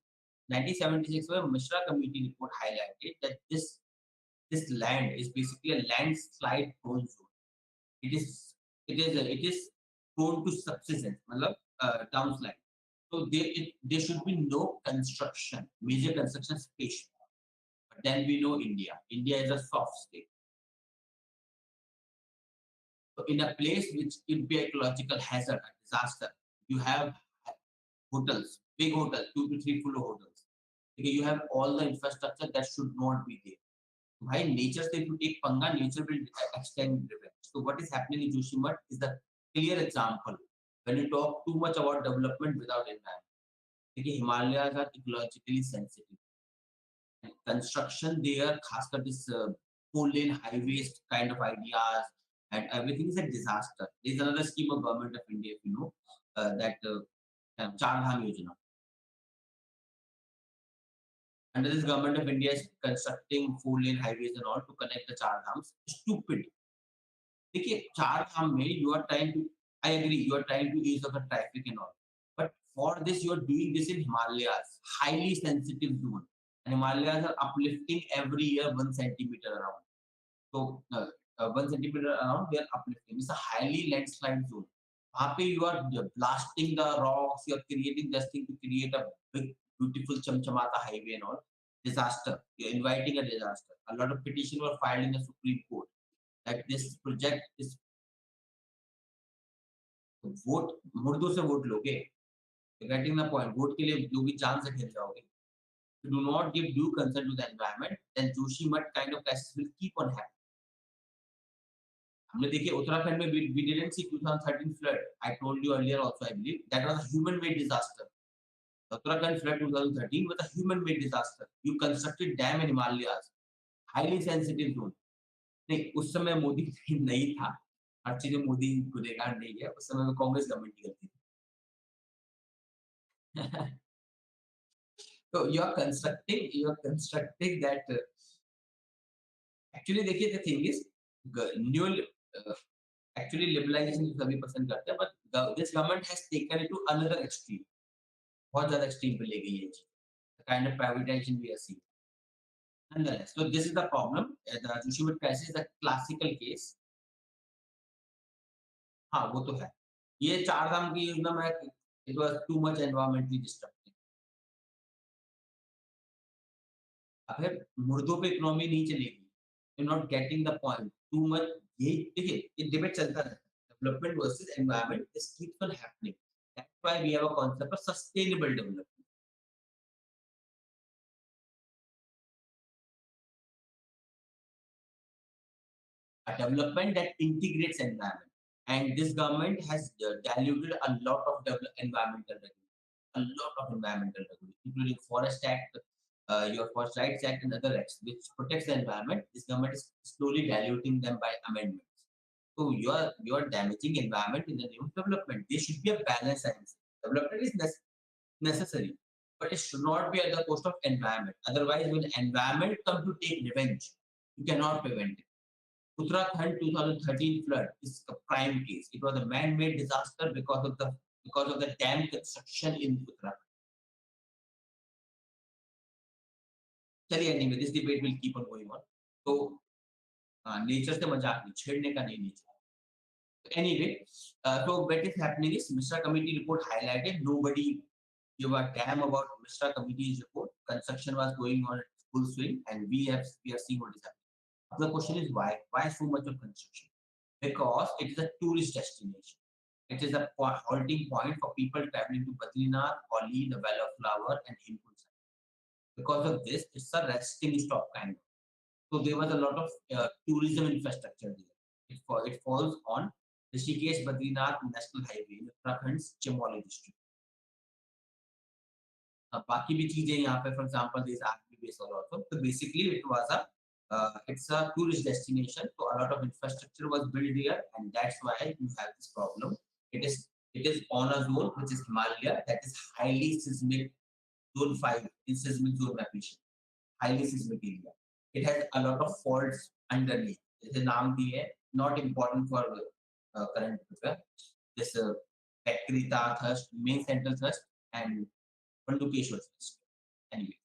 1976, where Mishra Committee report highlighted that this land is basically a landslide prone zone. It is prone to subsidence, matlab, downslide. So there should be no construction, major construction space. But then we know India. India is a soft state. So in a place which could be ecological hazard, a disaster, you have hotels, big hotels, 2 to 3 full hotels. Okay, you have all the infrastructure that should not be there. Why nature से if you take पंगा, nature will extend revenge. So what is happening in Joshimat is the clear example. When you talk too much about development without environment, देखिए Himalayas are ecologically sensitive. And construction there, खासकर this 4 lane highways kind of ideas and everything is a disaster. There is another scheme of government of India, if you know, that Char Dham Yojana. Under this government of India is constructing 4 lane highways and all to connect the Char Dhams. Stupid. देखिए चार धाम में you are trying to, I agree, you are trying to ease of the traffic and all, but for this you are doing this in Himalayas, highly sensitive zone, and Himalayas are uplifting every year 1 centimeter around. So 1 centimeter around they are uplifting. It's a highly landslide zone. वहाँ पे you are blasting the rocks, you are creating this thing to create a big beautiful chamchamata highway and all. Disaster. You are inviting a disaster. A lot of petitions were filed in the Supreme Court that this project is vote मुर्दों से vote लोगे, getting the point, vote के लिए जो भी जान से खेल जाओगे. Do not give due consent to the environment, then Joshimat kind of cases will keep on happening. हमने देखिए उत्तराखंड में we didn't see 2013 flood. I told you earlier also, I believe that was a human-made disaster. The Uttarakhand flood 2013 was a human-made disaster. You constructed dam in Himalayas, highly sensitive zone. नहीं, उस समय मोदी नहीं था. हर चीज में मोदी गुनहगार नहीं है. उस समय में कांग्रेस गवर्नमेंट की गलती थी. So you are constructing that. Actually, देखिए the thing is, new actually liberalization तो सभी पसंद करते हैं, but this government has taken it to another extreme. बहुत ज़्यादा extreme पे ले गई है. The kind of privatization we are seeing. Nonetheless, so this is the problem. The Joshimat crisis is a classical case. हाँ, वो तो है. ये चार धाम की योजना में it was too much environmentally destructive. अगर मुर्दों पे इकोनॉमी नहीं चलेगी, you're not getting the point. Too much. ये देखिए ये डिबेट चलता रहता है. Development versus environment. This keeps on happening. That's why we have a concept of sustainable development. A development that integrates environment. And this government has diluted a lot of environmental regulation, including Forest Act, your Forest Rights Act, and other acts which protects the environment. This government is slowly diluting them by amendments. So you are damaging environment in the name of development. There should be a balance. Development is necessary, but it should not be at the cost of environment. Otherwise, when environment comes to take revenge, you cannot prevent it. Uttarakhand 2013 flood is a prime case. It was a man-made disaster because of the dam construction in Uttarakhand. चलिए anyway, this debate will keep on going on. So nature से मजाक नहीं, छेड़ने का नहीं nature. Anyway, so what is happening is Mishra Committee report highlighted nobody gave a damn about Mishra Committee's report. Construction was going on at full swing, and we are seeing what is happening. The question is why? Why so much of construction? Because it is a tourist destination. It is a halting point for people traveling to Badrinath, Oli, the Valley of Flower, and Hemkund. Because of this, it's a resting stop kind of. So there was a lot of tourism infrastructure there. It falls on Rishikesh Badrinath National Highway in Uttarakhand's Chamoli district. बाकी भी चीजें यहाँ पे, for example, this army base also. So basically, it's a tourist destination. So a lot of infrastructure was built there, and that's why you have this problem. It is on a zone which is Himalaya, that is highly seismic, zone 5 in seismic zone application. Highly seismic area. It has a lot of faults underneath. The name is not important for current affair. This Pekrita thrust, main central thrust, and Pandukeshwar thrust. Anyway,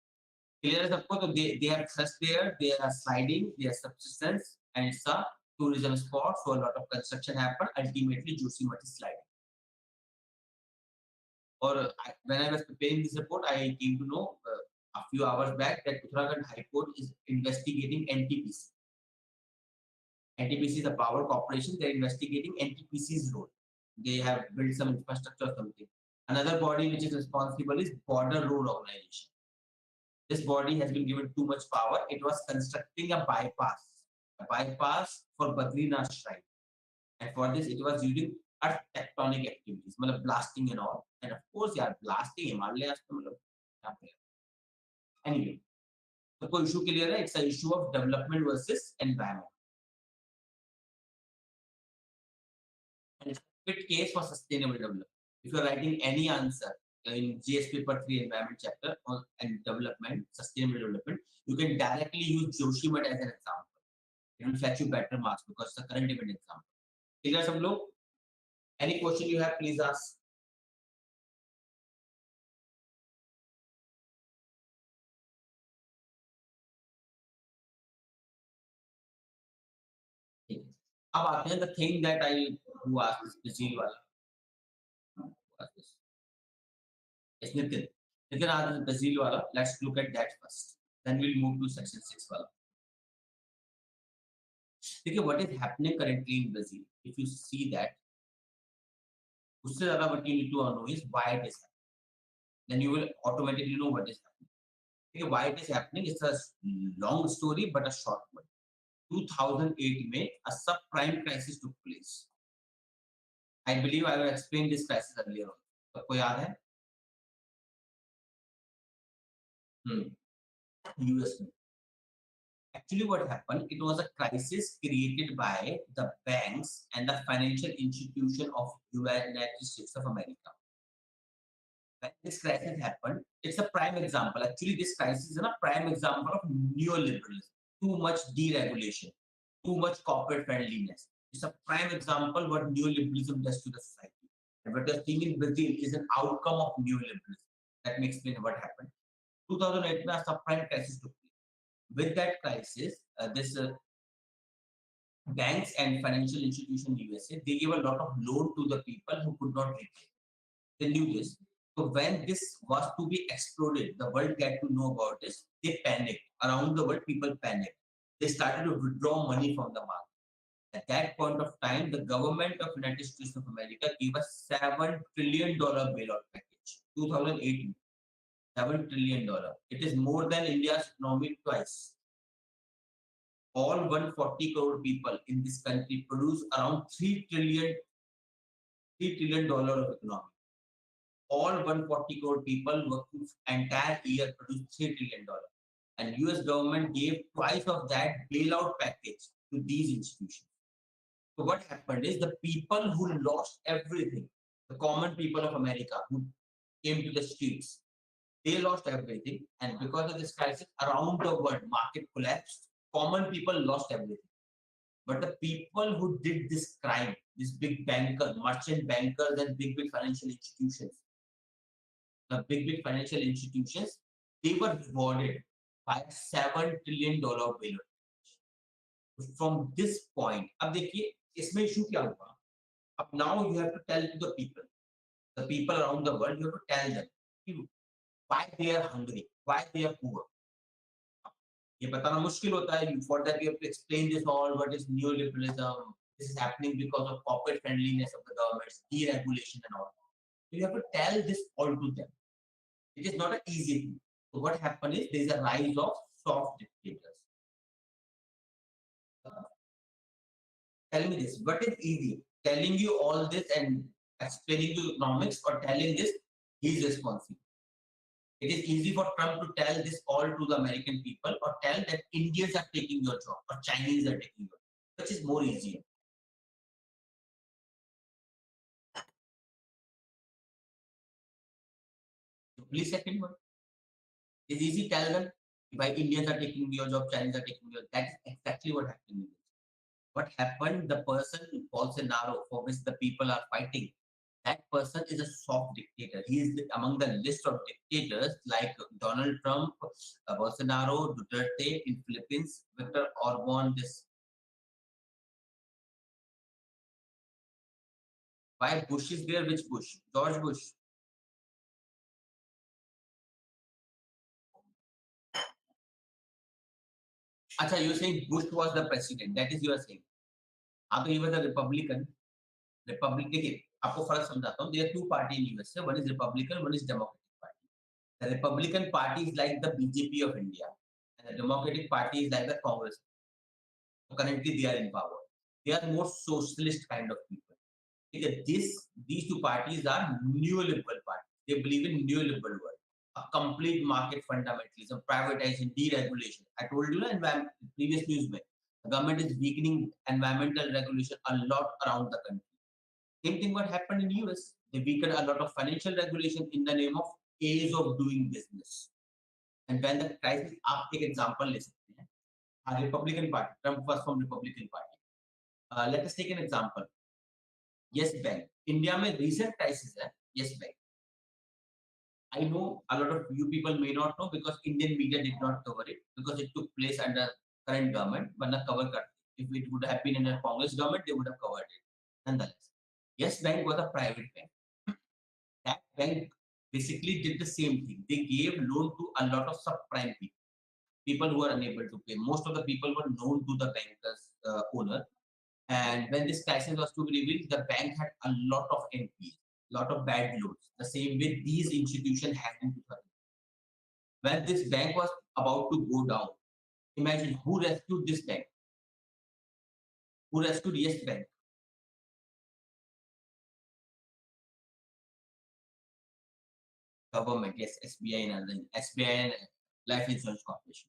clear as आपको तो they have thrust there, they are sliding, they are subsidence, and it's a tourism spot, so a lot of construction happen. Ultimately, Joshimath is sliding. Or when I was preparing this report, I came to know a few hours back that Uttarakhand High Court is investigating NTPC. NTPC is a power corporation. They're investigating NTPC's role. They have built some infrastructure or something. Another body which is responsible is Border Road Organization. This body has been given too much power. It was constructing a bypass for Badrinath Shrine. And for this, it was using earth tectonic activities, blasting and all. And of course, yeah, blasting Himalayas. Anyway, the issue clear hai, it's an issue of development versus environment. And it's a fit case for sustainable development. If you're writing any answer in GS paper 3 environment chapter on and development, sustainable development, you can directly use Joshimath as an example. It will fetch you better marks because it's a current event example. Clear some लोग? Any question you have, please ask. अब आते हैं the thing that who asked this Brazil वाला. Yes, Nitin. Nitin asked this Brazil वाला. Let's look at that first. Then we'll move to section 6 वाला. देखिए what is happening currently in Brazil. If you see that, उससे ज़्यादा what you need to know is why it is happening. Then you will automatically know what is happening. Okay, why it is happening? It's a long story but a short one. 2008 में a subprime crisis took place. I believe I will explain this crisis earlier on. सबको याद है? US में. Actually, what happened? It was a crisis created by the banks and the financial institution of United States of America. When this crisis happened, it's a prime example. Actually, this crisis is a prime example of neoliberalism. Too much deregulation, too much corporate friendliness. It's a prime example what neoliberalism does to the society. And what you're seeing in Brazil is an outcome of neoliberalism. Let me explain what happened. 2008, a subprime crisis took place. With that crisis, this banks and financial institutions in USA, they gave a lot of loan to the people who could not repay. They knew this. So when this was to be exploded, the world got to know about this. They panicked. Around the world, people panicked. They started to withdraw money from the market. At that point of time, the government of United States of America gave a $7 trillion bailout package. 2008, $7 trillion. It is more than India's economy twice. All 140 crore people in this country produce around $3 trillion of economy. All 140 crore people working entire year produce $3 trillion. And US government gave twice of that bailout package to these institutions. So what happened is the people who lost everything, the common people of America who came to the streets, they lost everything. And because of this crisis, around the world, market collapsed. Common people lost everything. But the people who did this crime, these big bankers, merchant bankers and big financial institutions, the big financial institutions, they were rewarded by a $7 trillion bailout. From this point, अब देखिए इसमें issue क्या हुआ? अब now you have to tell to the people around the world, you have to tell them why they are hungry, why they are poor. ये बताना मुश्किल होता है. For that, you have to explain this all. What is neoliberalism? This is happening because of corporate friendliness of the governments, deregulation and all. So you have to tell this all to them. It is not an easy thing. So what happened is there is a rise of soft dictators. Tell me this. What is easy? Telling you all this and explaining you economics, or telling this he is responsible? It is easy for Trump to tell this all to the American people, or tell that Indians are taking your job or Chinese are taking your job, which is more easier. So please second one. It's easy to tell them why Indians are taking your job, Chinese are taking your job. That is exactly what happened. What happened? The person Bolsonaro, for which the people are fighting, That person is a soft dictator. He is among the list of dictators like Donald Trump, Bolsonaro, Duterte in Philippines, Victor Orban. This why Bush is there? Which Bush? George Bush. Acha, you're saying Bush was the president. That is you are saying. हाँ तो he was a Republican. Republic देखिए आपको फर्क समझाता हूँ. There are two parties in USA. One is Republican, one is Democratic Party. The Republican Party is like the BJP of India, and the Democratic Party is like the Congress. So currently, they are in power. They are more socialist kind of people. Okay, these two parties are neoliberal parties. They believe in neoliberal world, a complete market fundamentalism, privatization, deregulation. I told you in previous news, the government is weakening environmental regulation a lot around the country. Same thing what happened in US. They weakened a lot of financial regulation in the name of ease of doing business. And when the crisis, आप एक example ले सकते हैं. Republican Party, Trump was from Republican Party. Let us take an example. Yes Bank. India में recent crisis है. Yes Bank. I know a lot of you people may not know because Indian media did not cover it because it took place under current government. वरना cover करते. If it would have been in a Congress government, they would have covered it. Nonetheless, Yes Bank was a private bank. That bank basically did the same thing. They gave loan to a lot of subprime people who are unable to pay. Most of the people were known to the banker's owner. And when this crisis was to be revealed, the bank had a lot of NPs, lot of bad loans. The same way these institutions had in 2000. When this bank was about to go down, imagine who rescued this bank? Who rescued Yes Bank? Government, yes, SBI and other SBI and Life Insurance Corporation.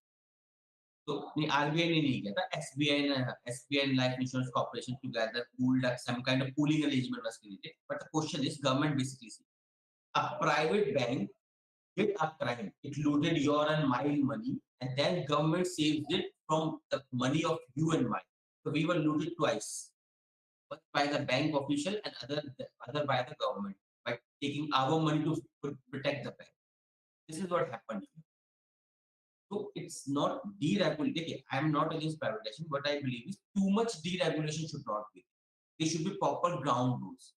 तो नहीं RBI ने नहीं किया था SBI and Life Insurance Corporation together pooled up some kind of pooling arrangement was created. But the question is, government basically see a private bank did a crime. It looted your and my money, and then government saved it from the money of you and mine. So we were looted twice, one by the bank official and other by the government by taking our money to protect the bank. This is what happened. So it's not deregulation. I am not against privatization. What I believe is too much deregulation should not be. There should be proper ground rules.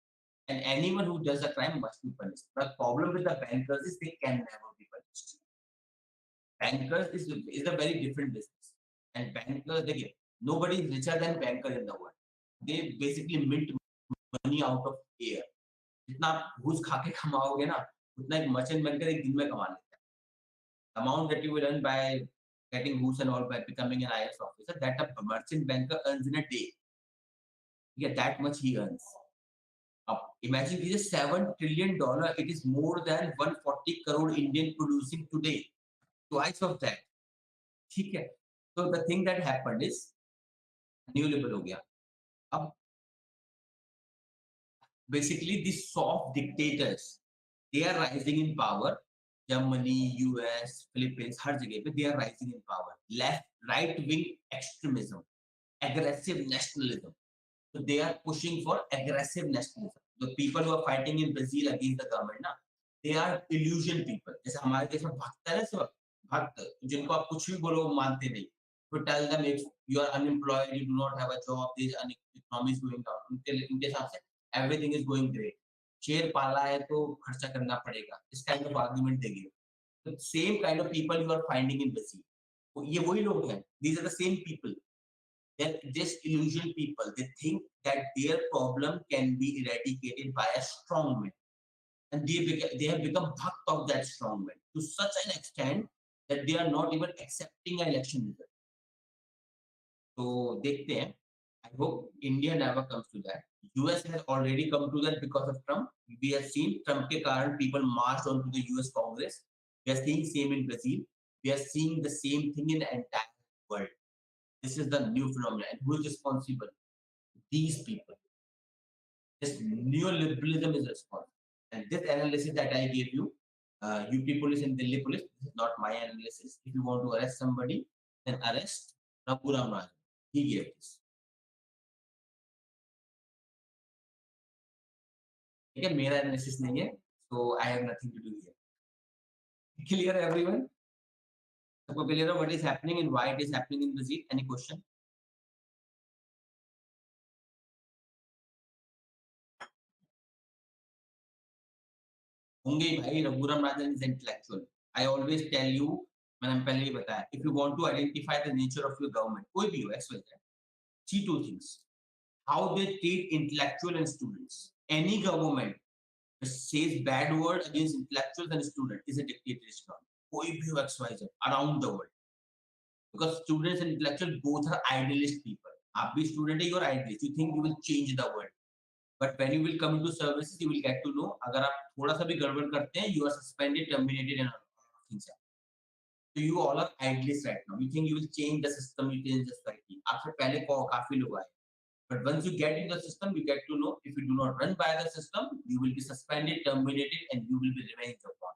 And anyone who does a crime must be punished. The problem with the bankers is they can never be punished. Bankers is a very different business. And bankers, again, nobody is richer than banker in the world. They basically mint money out of air. जितना आप घूस खा के कमाओगे ना उतना एक merchant banker एक दिन में कमा लेता है. Amount that you will earn by getting goose and all by becoming an IAS officer, that a merchant banker earns in a day. Yeah, that much he earns. Imagine it is $7 trillion. It is more than 140 crore Indian producing today. Twice of that. ठीक है. So the thing that happened is neoliberal हो गया. अब basically these soft dictators, they are rising in power. Germany, US, Philippines, हर जगह पे they are rising in power. Left, right wing extremism, aggressive nationalism. So they are pushing for aggressive nationalism. The people who are fighting in Brazil against the government, ना, they are illusion people. जैसे हमारे देश में भक्त है ना सब भक्त जिनको आप कुछ भी बोलो वो मानते नहीं. To tell them if you are unemployed, you do not have a job, this economy is going down. उनके हिसाब से everything is going great. शेर पाला है तो खर्चा करना पड़ेगा. This kind of argument they give. The same kind of people you are finding in Brazil. ये वही लोग हैं. These are the same people. They're just illusion people. They think that their problem can be eradicated by a strong man. And they have become bhakt of that strong man to such an extent that they are not even accepting an election result. So, देखते हैं. I hope India never comes to that. US has already come to that because of Trump. We have seen Trump के कारण people marched onto the US Congress. We are seeing same in Brazil. We are seeing the same thing in the entire world. This is the new phenomenon. And who is responsible? These people. This neoliberalism is responsible. And this analysis that I gave you, UP police and Delhi police, this is not my analysis. If you want to arrest somebody, then arrest Raghuram Rajan. He gave this. ठीक है, मेरा analysis नहीं है, so I have nothing to do here. Clear everyone? सबको clear है what is happening and why it is happening in Brazil? Any question? होंगे ही भाई, Raghuram Rajan is intellectual. I always tell you, मैंने पहले भी बताया, if you want to identify the nature of your government, कोई भी हो, XYZ, see two things: how they treat intellectual and students. Any government that says bad word against intellectuals and students is a dictatorship government. कोई भी हो, XYZ, around the world. Because students and intellectuals both are idealist people. आप भी student है, you are idealist. You think you will change the world. But when you will come into services, you will get to know, अगर आप थोड़ा सा भी गड़बड़ करते हैं, you are suspended, terminated, and other things. So you all are idealists right now. You think you will change the system, you change the society. आपसे पहले काफी लोग आए. But once you get into the system, you get to know if you do not run by the system, you will be suspended, terminated, and you will be revenged upon.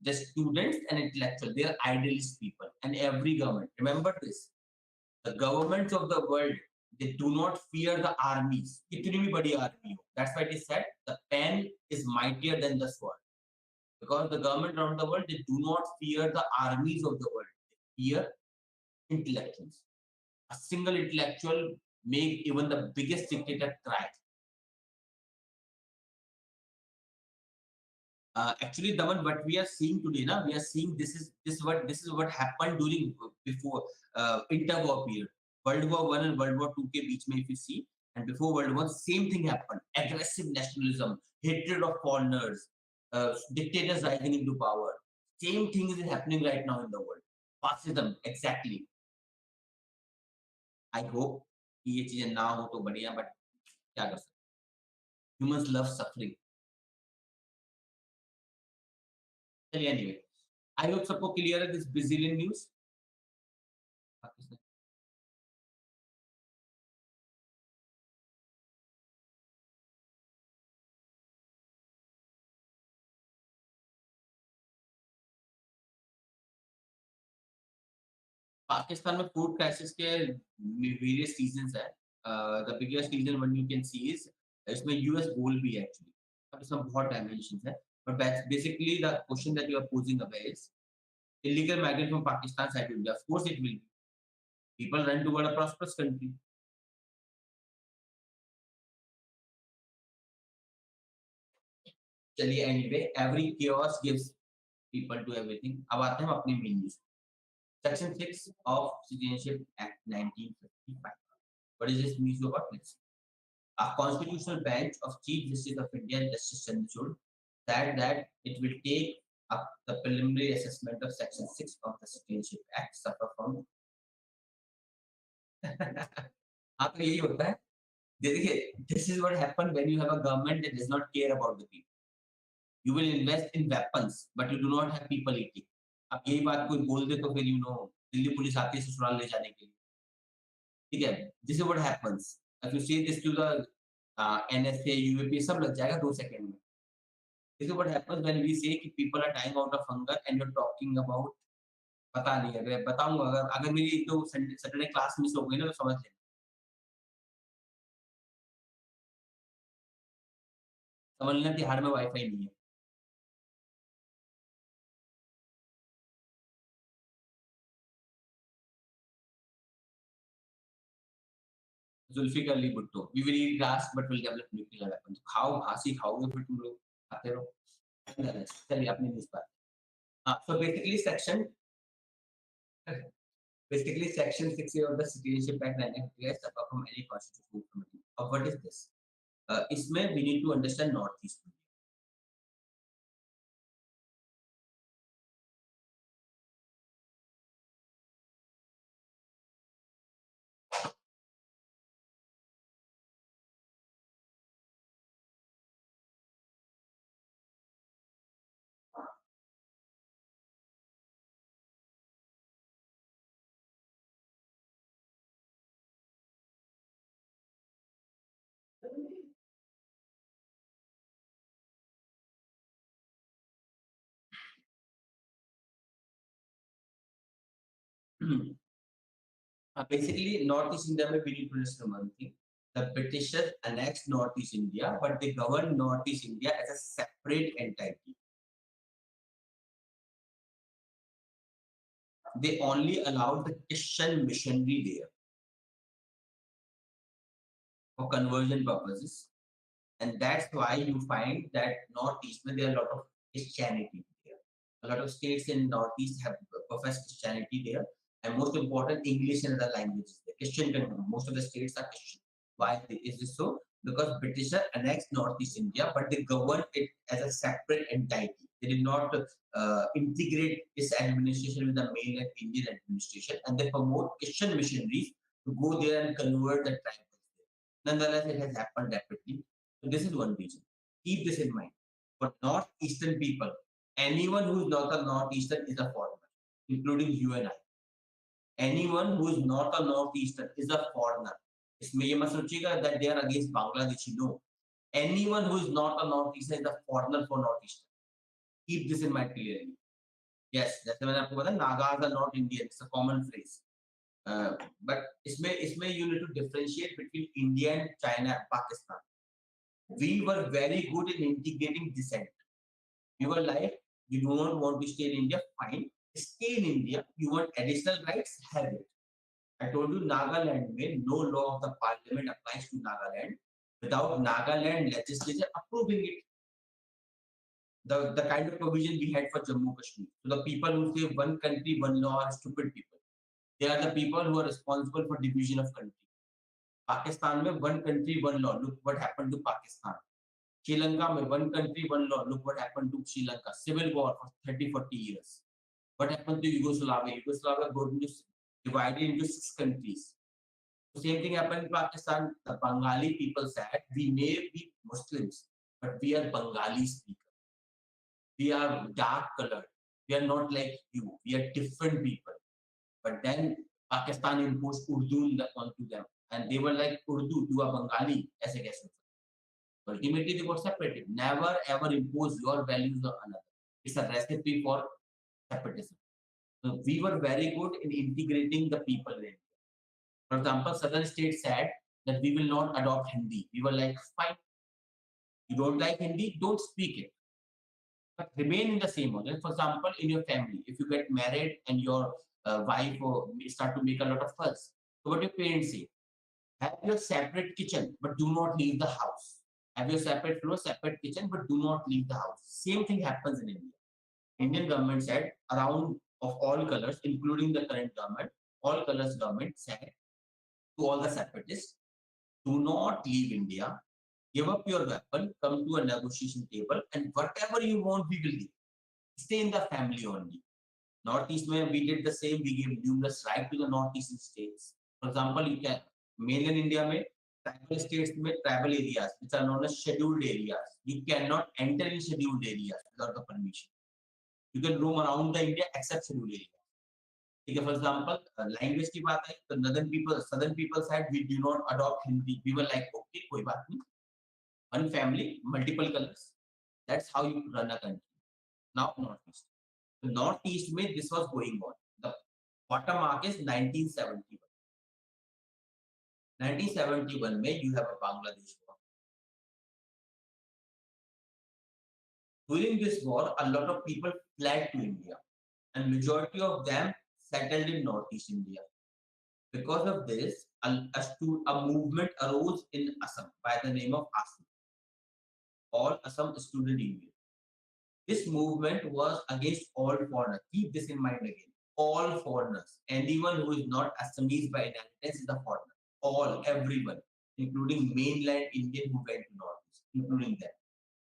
The students and intellectuals, they are idealist people, and every government. Remember this: the governments of the world, they do not fear the armies. कितनी भी बड़ी army हो. That's why it is said the pen is mightier than the sword. Because the government around the world, they do not fear the armies of the world. They fear intellectuals. A single intellectual make even the biggest dictator cry. Actually, Daman, what we are seeing today, na, we are seeing this is what happened during before interwar period. World War One and World War Two के बीच में, if you see, and before World War, same thing happened. Aggressive nationalism, hatred of foreigners, dictators rising into power. Same thing is happening right now in the world. Fascism, exactly. I hope कि ये चीजें ना हो तो बढ़िया, but क्या कर सकते? Humans love suffering. चलिए, anyway, I hope सबको clear है this Brazilian news. पाकिस्तान में फूड क्राइसिस के वेरियस रीजंस है. The biggest reason one you can see is, इसमें यूएस गोल भी है एक्चुअली, अब इसमें बहुत डायमेंशंस है. But basically the question that you are posing away is illegal migrant from Pakistan side will be, of course it will be. People run toward a prosperous country. चलिए, anyway, every chaos gives people to everything. अब आते हैं हम अपनी main news. Section 6 of Citizenship Act 1955. What is this news about? Let's see. A constitutional bench of Chief Justice of India, Justice Chandrachud, said that it will take up the preliminary assessment of Section 6 of the Citizenship Act suffer from. हाँ, तो यही होता है. देखिए, this is what happen when you have a government that does not care about the people. You will invest in weapons, but you do not have people eating. अब यही बात कोई बोल दे तो फिर दिल्ली पुलिस आती है ससुराल ले जाने के लिए. ठीक है, this is what happens. If you say this to the NSA, UAP, सब लग जाएगा 2 सेकंड में. This is what happens when we say कि people are dying out of hunger and you're talking about. पता नहीं है, मैं बताऊंगा, अगर अगर मेरी एक दो सैटरडे क्लास मिस हो गई ना तो समझ लेना. समझ लेना तिहाड़ में वाईफाई नहीं है. Zulfikar Ali Bhutto, we will eat grass but will develop nuclear weapon. तो खाओ, घास ही खाओगे फिर तुम लोग, खाते रहो. चलिए अपनी न्यूज़ पर. हाँ, so basically section 6 of the Citizenship Act 1958 suffer from any constitutional committee. Of what is this? इसमें we need to understand Northeast. Basically Northeast India में we need to understand one thing. The Britishers annexed Northeast India, but they governed Northeast India as a separate entity. They only allowed the Christian missionary there for conversion purposes. And that's why you find that Northeast, there are a lot of Christianity there. A lot of states in Northeast have professed Christianity there. And most important, English and other languages. The Christian, most of the states are Christian. Why is this so? Because British annexed Northeast India, but they governed it as a separate entity. They did not integrate this administration with the mainland Indian administration, and they promote Christian missionaries to go there and convert the tribes there. Nonetheless, it has happened rapidly. So this is one reason. Keep this in mind. For Northeastern people, anyone who is not a Northeastern is a foreigner, including you and I. Anyone who is not a Northeastern is a foreigner. इसमें ये मत सोचिएगा that they are against Bangladeshi. No. Anyone who is not a Northeastern is a foreigner for Northeastern. Keep this in mind clearly. Yes, जैसे मैंने आपको बताया, Nagas are not Indian. It's a common phrase. But इसमें you need to differentiate between India and China and Pakistan. We were very good in integrating dissent. We were like, you do not want to stay in India, fine. Stay in India. You want additional rights, have it. I told you, Nagaland में no law of the parliament applies to Nagaland without Nagaland legislature approving it. The kind of provision we had for Jammu Kashmir. So the people who say one country, one law are stupid people. They are the people who are responsible for division of country. Pakistan में one country, one law. Look what happened to Pakistan. Sri Lanka में one country, one law. Look what happened to Sri Lanka. Civil war for 30-40 years. What happened to Yugoslavia? Yugoslavia got divided into 6 countries. The same thing happened in Pakistan. The Bengali people said, we may be Muslims, but we are Bengali speakers. We are dark colored. We are not like you. We are different people. But then Pakistan imposed Urdu onto them. And they were like, Urdu, you are Bengali. As a guess. Ultimately, they got separated. Never ever impose your values on another. It's a recipe for separatism. So we were very good in integrating the people in India. For example, southern states said that we will not adopt Hindi. We were like, fine. You don't like Hindi, don't speak it. But remain in the same order. For example, in your family, if you get married and your wife start to make a lot of fuss, so what your parents say? Have your separate kitchen, but do not leave the house. Have your separate floor, separate kitchen, but do not leave the house. Same thing happens in India. Indian government said around of all colors, including the current government, all colors government said to all the separatists, do not leave India, give up your weapon, come to a negotiation table, and whatever you want, we will give. Stay in the family only. Northeast, we did the same. We gave numerous rights to the Northeastern states. For example, you can mainland India, tribal states, tribal areas, which are known as scheduled areas. You cannot enter in scheduled areas without the permission. You can roam around the India except scheduled areas. For example, language की बात है, the southern people said we do not adopt Hindi. We were like, okay, कोई बात नहीं. One family, multiple colors. That's how you run a country. Now Northeast. The Northeast this was going on. The watermark is 1971. 1971 you have a Bangladesh war. During this war, a lot of people fled to India, and majority of them settled in Northeast India. Because of this, a movement arose in Assam by the name of Assam. All Assam Student Union. This movement was against all foreigners. Keep this in mind again. All foreigners. Anyone who is not Assamese by inheritance is a foreigner. All, everyone, including mainland Indian who went to Northeast, including them.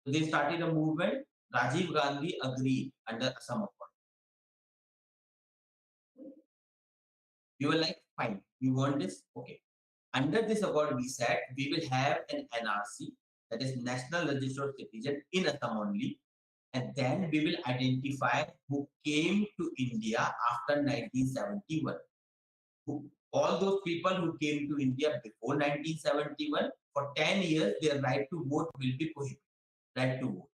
So they started a movement. Rajiv Gandhi agreed under Assam Accord. We were like, fine, you want this? Okay. Under this accord, we said we will have an NRC, that is National Register of Citizens in Assam only, and then we will identify who came to India after 1971. All those people who came to India before 1971, for 10 years, their right to vote will be prohibited. Right to vote.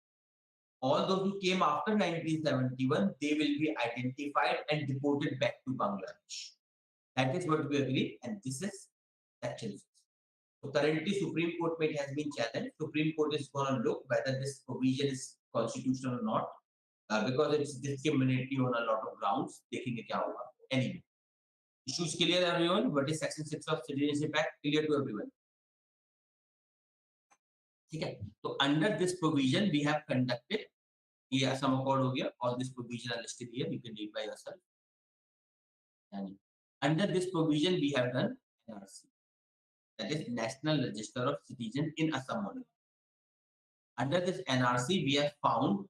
All those who came after 1971, they will be identified and deported back to Bangladesh. That is what we agree, and this is section 6. So currently, Supreme Court it has been challenged. Supreme Court is going to look whether this provision is constitutional or not, because it's discriminatory on a lot of grounds. देखेंगे क्या होगा. Anyway, issues clear everyone. What is Section 6 of Citizenship Act? Clear to everyone. ठीक है. So under this provision we have conducted. ये Assam accord हो गया. All this provision are listed here. You can read by yourself. And under this provision we have done NRC. That is National Register of Citizens in Assam only. Under this NRC, we have found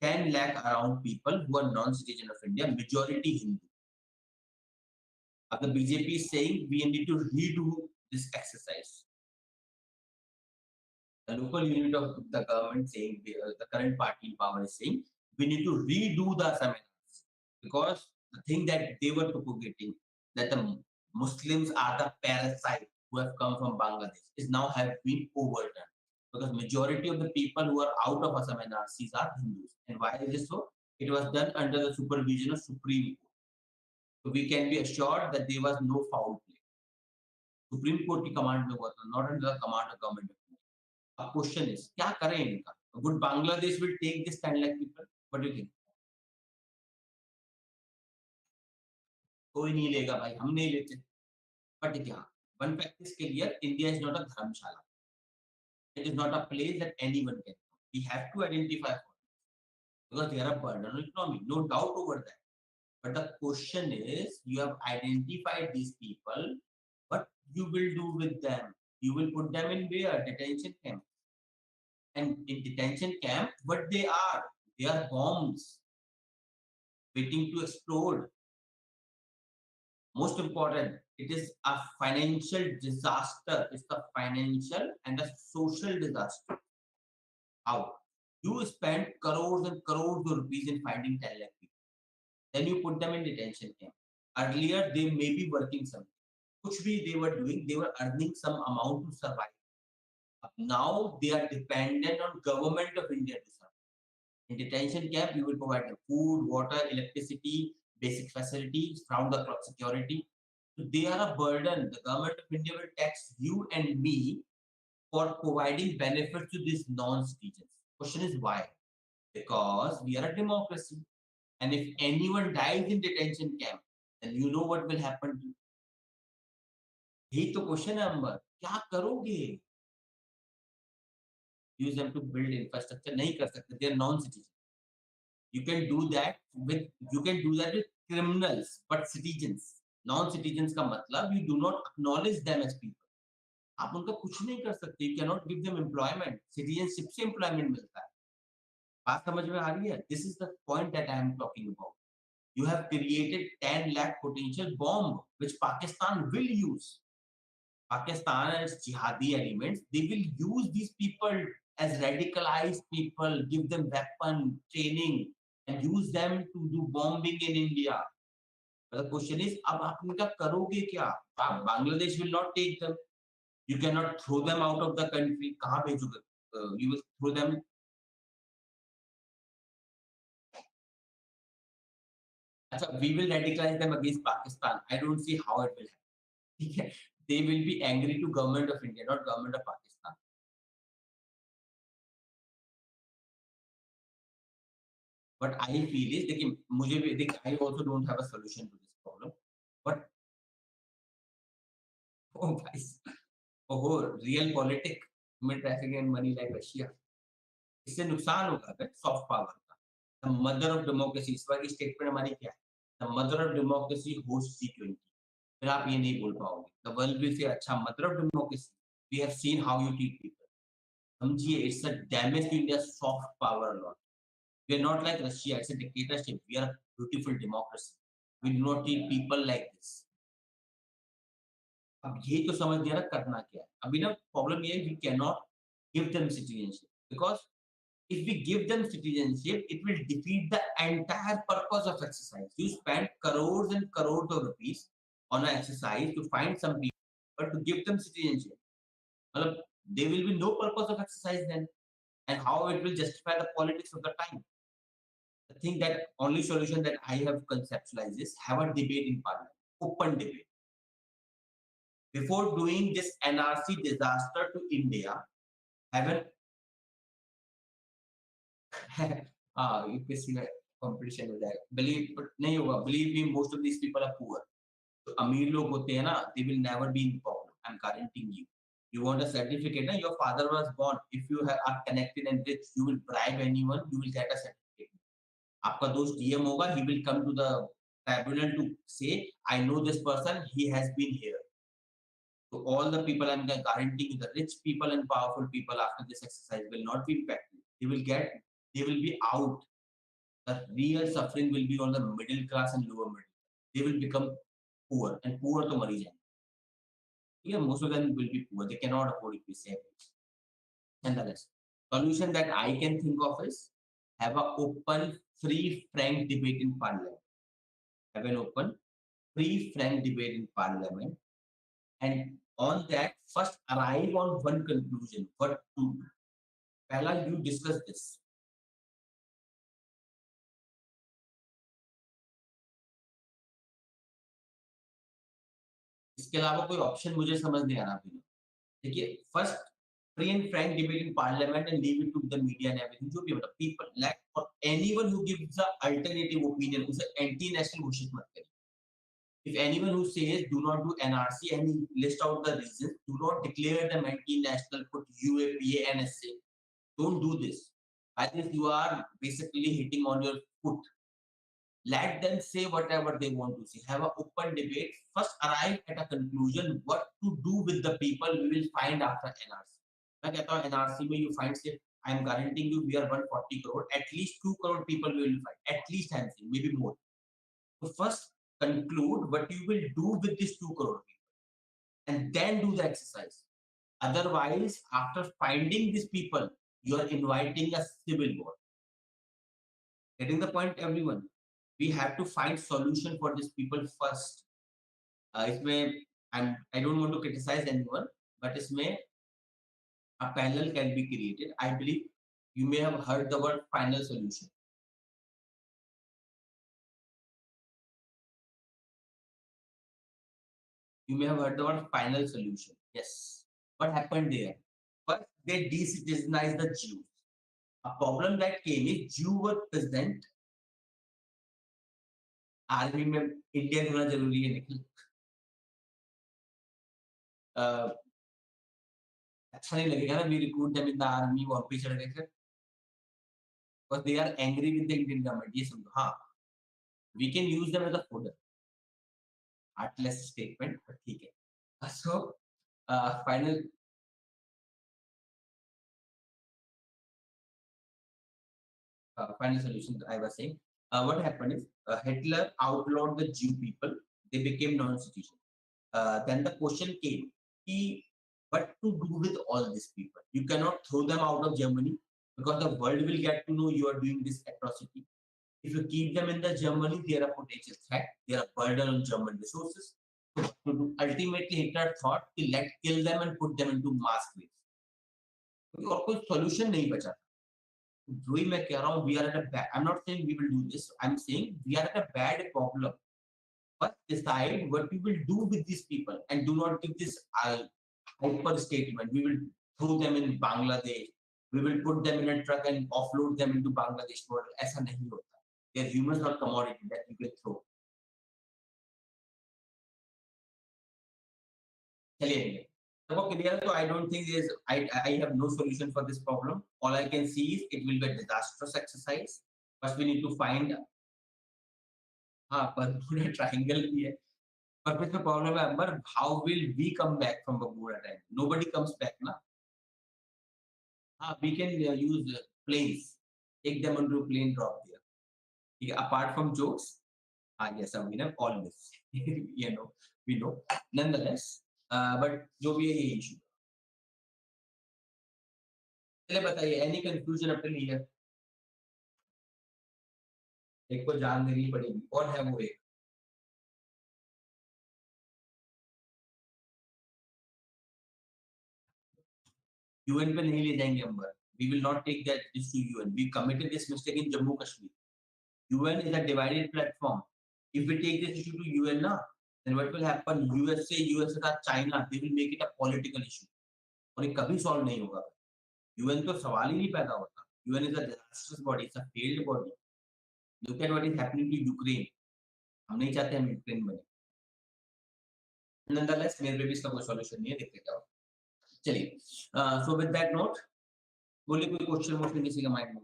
10 lakh around people who are non-citizen of India, majority Hindu. Now the BJP is saying we need to redo this exercise. The local unit of the government saying, the current party in power is saying, we need to redo the Assam NRC, because the thing that they were propagating, that the Muslims are the parasite who have come from Bangladesh, is now have been overturned. Because majority of the people who are out of Assam NRCs are Hindus. And why is this so? It was done under the supervision of Supreme Court. So we can be assured that there was no foul play. Supreme Court की command में हुआ था, not under the command of government. The question is, क्या करें इनका? Would Bangladesh will take this 10 lakh people? What do you think? कोई नहीं लेगा भाई, हम नहीं लेते. But क्या? One fact is clear: India is not a dharamshala. It is not a place that anyone can come. We have to identify for it, because they are a burden on economy, no doubt over that. But the question is, you have identified these people, what you will do with them? You will put them in where? Detention camp. And in detention camp, what they are bombs waiting to explode. Most important, it is a financial disaster. It's a financial and a social disaster. How? You spend crores and crores of rupees in finding 10 lakh people. Then you put them in detention camp. Earlier, they may be working something. Kuch bhi they were doing, they were earning some amount to survive. Now they are dependent on government of India to survive. In detention camp, you will provide them food, water, electricity, basic facilities, round-the-clock security. So they are a burden. The government of India will tax you and me for providing benefits to these non-citizens. Question is why? Because we are a democracy. And if anyone dies in detention camp, then you know what will happen to you. यही तो question है अंबर, क्या करोगे? Use them to build infrastructure, नहीं कर सकते. They are non-citizens. You can do that with criminals, but citizens, non-citizens का मतलब you do not acknowledge them as people. आप उनका कुछ नहीं कर सकते. You cannot give them employment. Citizenship से employment मिलता है. बात समझ में आ रही है? This is the point that I am talking about. You have created 10 lakh potential bomb which Pakistan will use. Pakistan and its jihadi elements, they will use these people as radicalized people, give them weapon training, and use them to do bombing in India. But the question is, अब आप इनका करोगे क्या? Bangladesh will not take them. You cannot throw them out of the country. कहाँ भेजोगे? You will throw them. अच्छा, we will radicalize them against Pakistan. I don't see how it will happen. They will be angry to government of India, not government of Pakistan. What I feel is, देखिए मुझे भी I also don't have a solution to this problem. But oh guys, oh real politics, human trafficking and money like Russia. इससे नुकसान होगा अगर soft power का. The mother of democracy, इस बार की statement हमारी क्या है? The mother of democracy hosts G20. फिर आप ये नहीं बोल पाओगे. The world will say, अच्छा mother of democracy, we have seen how you treat people. समझिए, it's a damage to India's soft power a lot. We are not like Russia, it's a dictatorship. We are a beautiful democracy. We do not treat people like this. अब ये तो समझ लिया ना करना क्या है. अभी ना प्रॉब्लम ये है, we cannot give them citizenship, because if we give them citizenship, it will defeat the entire purpose of exercise. You spend crores and crores of rupees on an exercise to find some people, but to give them citizenship, well, there will be no purpose of exercise then. And how it will justify the politics of the time? I think that only solution that I have conceptualized is have a debate in parliament, open debate, before doing this NRC disaster to India, haven't UPSC में competition हो जाएगा, believe but नहीं होगा, believe me, most of these people are poor. तो अमीर लोग होते हैं ना, they will never be in problem. I'm guaranteeing you. You want a certificate? Na? Your father was born. If you are connected and rich, you will bribe anyone. You will get a certificate. आपका दोस्त DM होगा. He will come to the tribunal to say, I know this person. He has been here. So all the people, I'm guaranteeing you, the rich people and powerful people after this exercise will not be impacted. They will be out. The real suffering will be on the middle class and lower middle. They will become poor, and poor to mari jaye. Yeah, most of them will be poor. They cannot afford it to save. Nonetheless, solution that I can think of is have an open, free, frank debate in parliament. Have an open, free, frank debate in parliament, and on that, first arrive on one conclusion. What to do? Pehla, you discuss this. इसके अलावा कोई option मुझे समझ नहीं आ रहा अभी। देखिए, first free and frank debate in parliament and leave it to the media and everything. जो भी मतलब people like or anyone who gives the alternative opinion उसे anti national घोषित मत करिए. If anyone who says do not do NRC and list out the reasons, do not declare them anti national, put UAPA and SA. Don't do this. I think you are basically hitting on your foot. Let them say whatever they want to say. Have an open debate. First, arrive at a conclusion. What to do with the people we will find after NRC. मैं कहता हूँ NRC में you find say I am guaranteeing you we are 140 crore. At least 2 crore people we will find. At least I am saying maybe more. So first conclude what you will do with these 2 crore people, and then do the exercise. Otherwise, after finding these people, you are inviting a civil war. Getting the point, everyone? We have to find solution for these people first. इसमें I don't want to criticize anyone, but इसमें a panel can be created. I believe you may have heard the word final solution. You may have heard the word final solution. Yes. What happened there? First, they de-citizenized the Jews. A problem that came is Jews were present. Army में Indian होना जरूरी है निखिल. अच्छा नहीं लगेगा ना we recruit them in the army वहाँ पे चढ़ गए फिर because they are angry with the Indian government. ये समझो. हाँ, we can use them as a fodder. Heartless statement, but ठीक है. So final final solution I was saying. What happened is Hitler outlawed the Jew people. They became non-citizens. Then the question came, what to do with all these people? You cannot throw them out of Germany because the world will get to know you are doing this atrocity. If you keep them in the Germany, they are a potential threat. They are a burden on German resources. So ultimately, Hitler thought to kill them and put them into mass graves. और कोई solution नहीं बचा. वही मैं कह रहा हूँ, we are at a bad. I'm not saying we will do this. I'm saying we are at a bad problem. But decide what you will do with these people and do not give this hyper statement. We will throw them in Bangladesh. We will put them in a truck and offload them into Bangladesh border. ऐसा नहीं होता. They are humans, not commodity that you can throw. चलिए. So I don't think I have no solution for this problem. All I can see is it will be a disastrous exercise. First we need to find Bermuda Triangle भी है. But with the problem है, how will we come back from Bermuda Triangle? Nobody comes back, na? We can use planes. Take them onto a plane, drop there. Apart from jokes, yes, we have all this. We know. Nonetheless, but जो भी है ये issue. चलिए बताइए, any conclusion up till here? एक को जान देनी पड़ेगी. कौन है वो एक? UN पे नहीं ले जाएंगे हम. We will not take this to UN. We committed this mistake in Jammu Kashmir. UN is a divided platform. If we take this issue to UN, then what will happen? USA का China, they will make it a political issue. और ये कभी solve नहीं होगा. UN तो सवाल ही नहीं पैदा होता. UN is a disastrous body, it's a failed body. Look at what is happening to Ukraine. हम नहीं चाहते हम यूक्रेन बने. Nonetheless, मेरे पे भी इसका कोई सॉल्यूशन नहीं है, देखते जाओ. चलिए, so with that note, बोलिए कोई क्वेश्चन किसी का माइंड में?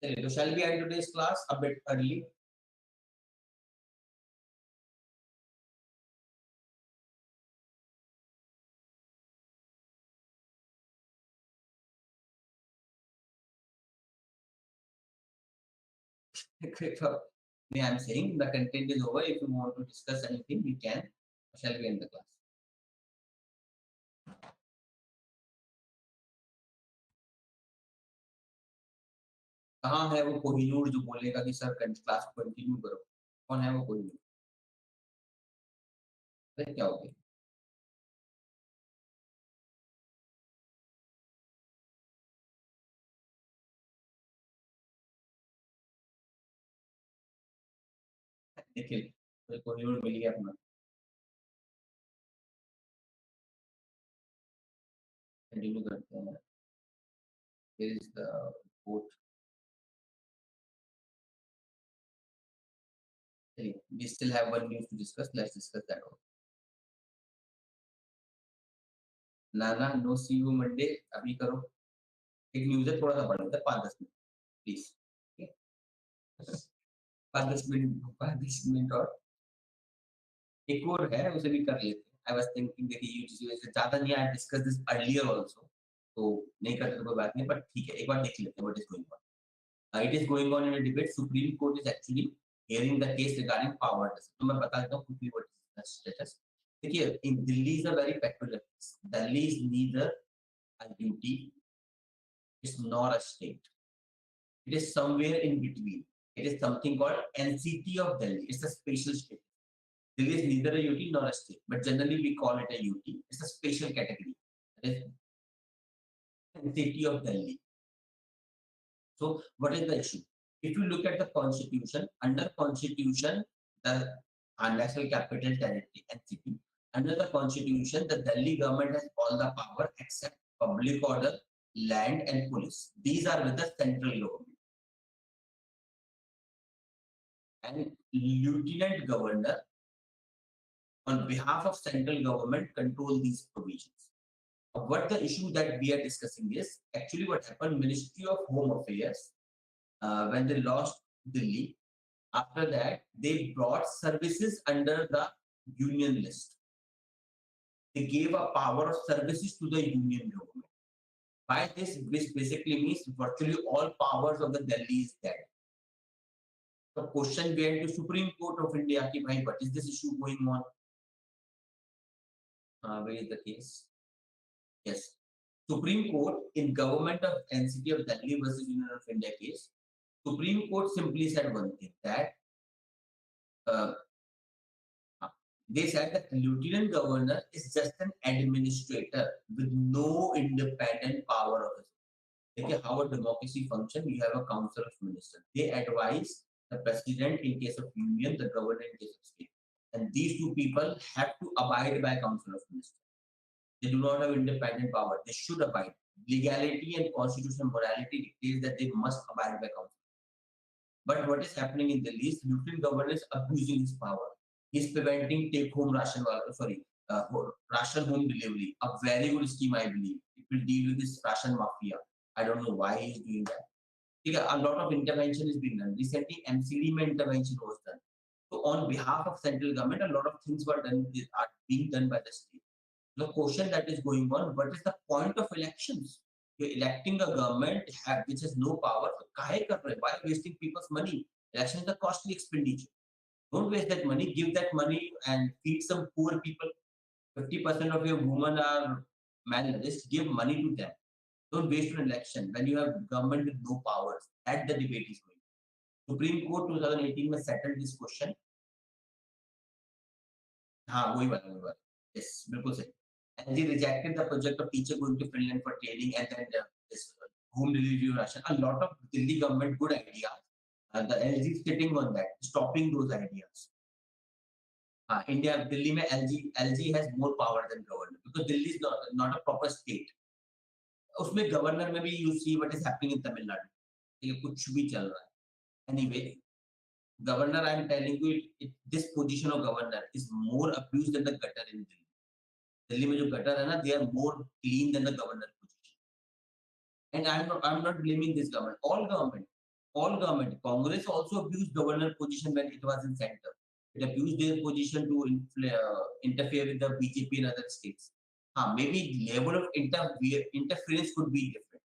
चलिए, तो shall we end today's class a bit early? I'm saying the content is over. If you want to discuss anything, we can. Shall we end the class? कहाँ है वो कोहिनूर जो बोलेगा कि सर क्लास कंटिन्यू करो? कौन है वो कोहिनूर? अरे क्या हो गया? देखिए, कोहिनूर मिल गया अपना. कंटिन्यू करते हैं. Here is the quote. We still have one news to discuss. Let's discuss that one. Nana no C you Monday अभी करो. एक न्यूज़ है, थोड़ा सा पढ़ लेते हैं 5-10 मिनट प्लीज. 5-10 मिनट और एक और है, उसे भी कर लेते हैं. आई वाज थिंकिंग देखिए यूजीसी वैसे ज्यादा नहीं. I discuss this earlier also, तो नहीं करते तो कोई बात नहीं, बट ठीक है, एक बार देख लेते हैं what is going on. It is going on in a debate. Supreme Court is actually hearing the case regarding power test. तो मैं बता देता हूँ quickly what is the status. देखिए, in Delhi is a very peculiar case. Delhi is neither a UT, it's not a state. It is somewhere in between. It is something called NCT of Delhi. It's a special state. Delhi is neither a UT nor a state, but generally we call it a UT. It's a special category. It is NCT of Delhi. So what is the issue? If you look at the constitution, under constitution, the national capital territory NCT, under the constitution, the Delhi government has all the power except public order, land and police. These are with the central government. And lieutenant governor on behalf of central government control these provisions. What the issue that we are discussing is actually what happened. Ministry of Home Affairs, when they lost Delhi, after that they brought services under the union list. They gave a power of services to the union government. By this basically means virtually all powers of the Delhi is dead. The question went to Supreme Court of India ki bhai, what is this issue going on? Where is the case? Yes, Supreme Court in government of NCT of Delhi versus Union of India case, Supreme Court simply said one thing, that they said that lieutenant governor is just an administrator with no independent power of his own. Okay, how a democracy function? You have a council of ministers. They advise the president in case of union, the governor in case of state, and these two people have to abide by council of ministers. They do not have independent power. They should abide. Legality and constitutional morality dictates that they must abide by council. But what is happening in Delhi is lieutenant governor is abusing his power. He is preventing take-home ration home delivery. A very good scheme, I believe. It will deal with this ration mafia. I don't know why he is doing that. A lot of intervention is being done. Recently, MCD intervention was done. So on behalf of central government, a lot of things are being done by the state. The question that is going on, what is the point of elections? You're electing a government which has no power. Why wasting people's money? Election is a costly expenditure. Don't waste that money. Give that money and feed some poor people. 50% of your women are malnourished. Give money to them. Don't waste an election when you have government with no powers. That the debate is going. Supreme Court 2018 में settled this question. हाँ, वही वाला. Yes, बिल्कुल सही. LG rejected the project of teacher going to Finland for training and then this home delivery ration. A lot of Delhi government good ideas. The LG is sitting on that, stopping those ideas. India, Delhi में LG has more power than government because Delhi is not a proper state. उसमें governor में भी you see what is happening in Tamil Nadu. ये कुछ भी चल रहा है. Anyway, governor, I am telling you, this position of governor is more abused than the gutter in Delhi. Delhi में जो gutter है ना, they are more clean than the governor position. And I'm not blaming this government. All government. Congress also abused governor position when it was in center. It abused their position to interfere with the BJP in other states. Maybe level of interference could be different,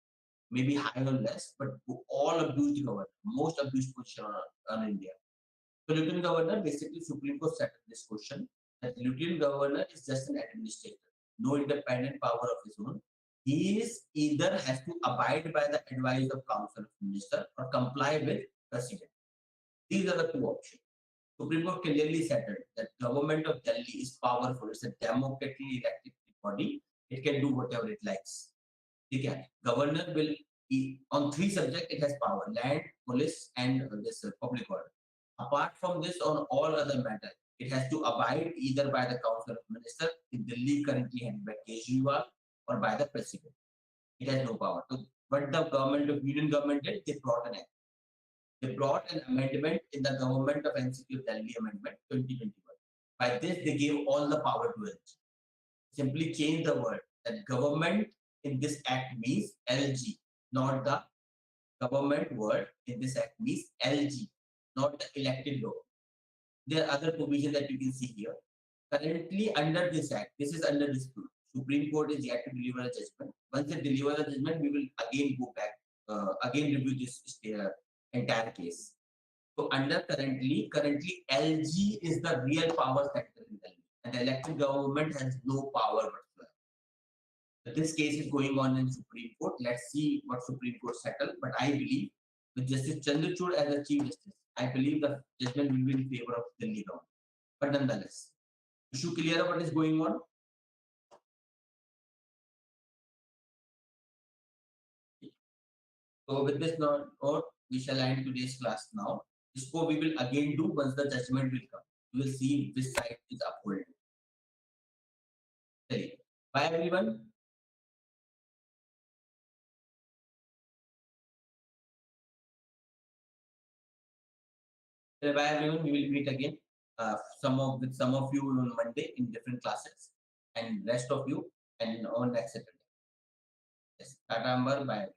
maybe higher or less, but all abused governor, most abused position on India. So Lieutenant Governor, basically Supreme Court settled this question that Lieutenant Governor is just an administrator, no independent power of his own. He is either has to abide by the advice of Council of Minister or comply with President. These are the two options. Supreme Court clearly settled that government of Delhi is powerful. It's a democratically elected body. It can do whatever it likes. Okay. Governor will, on three subjects, it has power: land, police, and this public order. Apart from this, on all other matters, it has to abide either by the Council of Ministers, in Delhi currently headed by Kejriwal, or by the President. It has no power. So, what the government of Union government did, they brought an act. They brought an amendment in the government of NCP of Delhi Amendment 2021. By this, they gave all the power to it. Simply change the word. That government in this act means LG, not the government word in this act means LG, not the elected law. There are other provisions that you can see here. Currently, under this act, this is under dispute. Supreme Court is yet to deliver a judgment. Once they deliver the judgment, we will again go back, again review this entire case. So under currently LG is the real power sector in Delhi, and the elected government has no power whatsoever. So this case is going on in Supreme Court. Let's see what Supreme Court settle. But I believe with Justice Chandrachud as the Chief Justice, I believe the judgment will be in favor of Delhi government. But nonetheless, issue clear what is going on. So with this note, we shall end today's class now. This we will again do once the judgment will come. We will see which side is upheld. Bye everyone. Bye everyone. We will meet again. Some of you on Monday in different classes, and rest of you and on next Saturday. Yes. Tata Amber. Bye.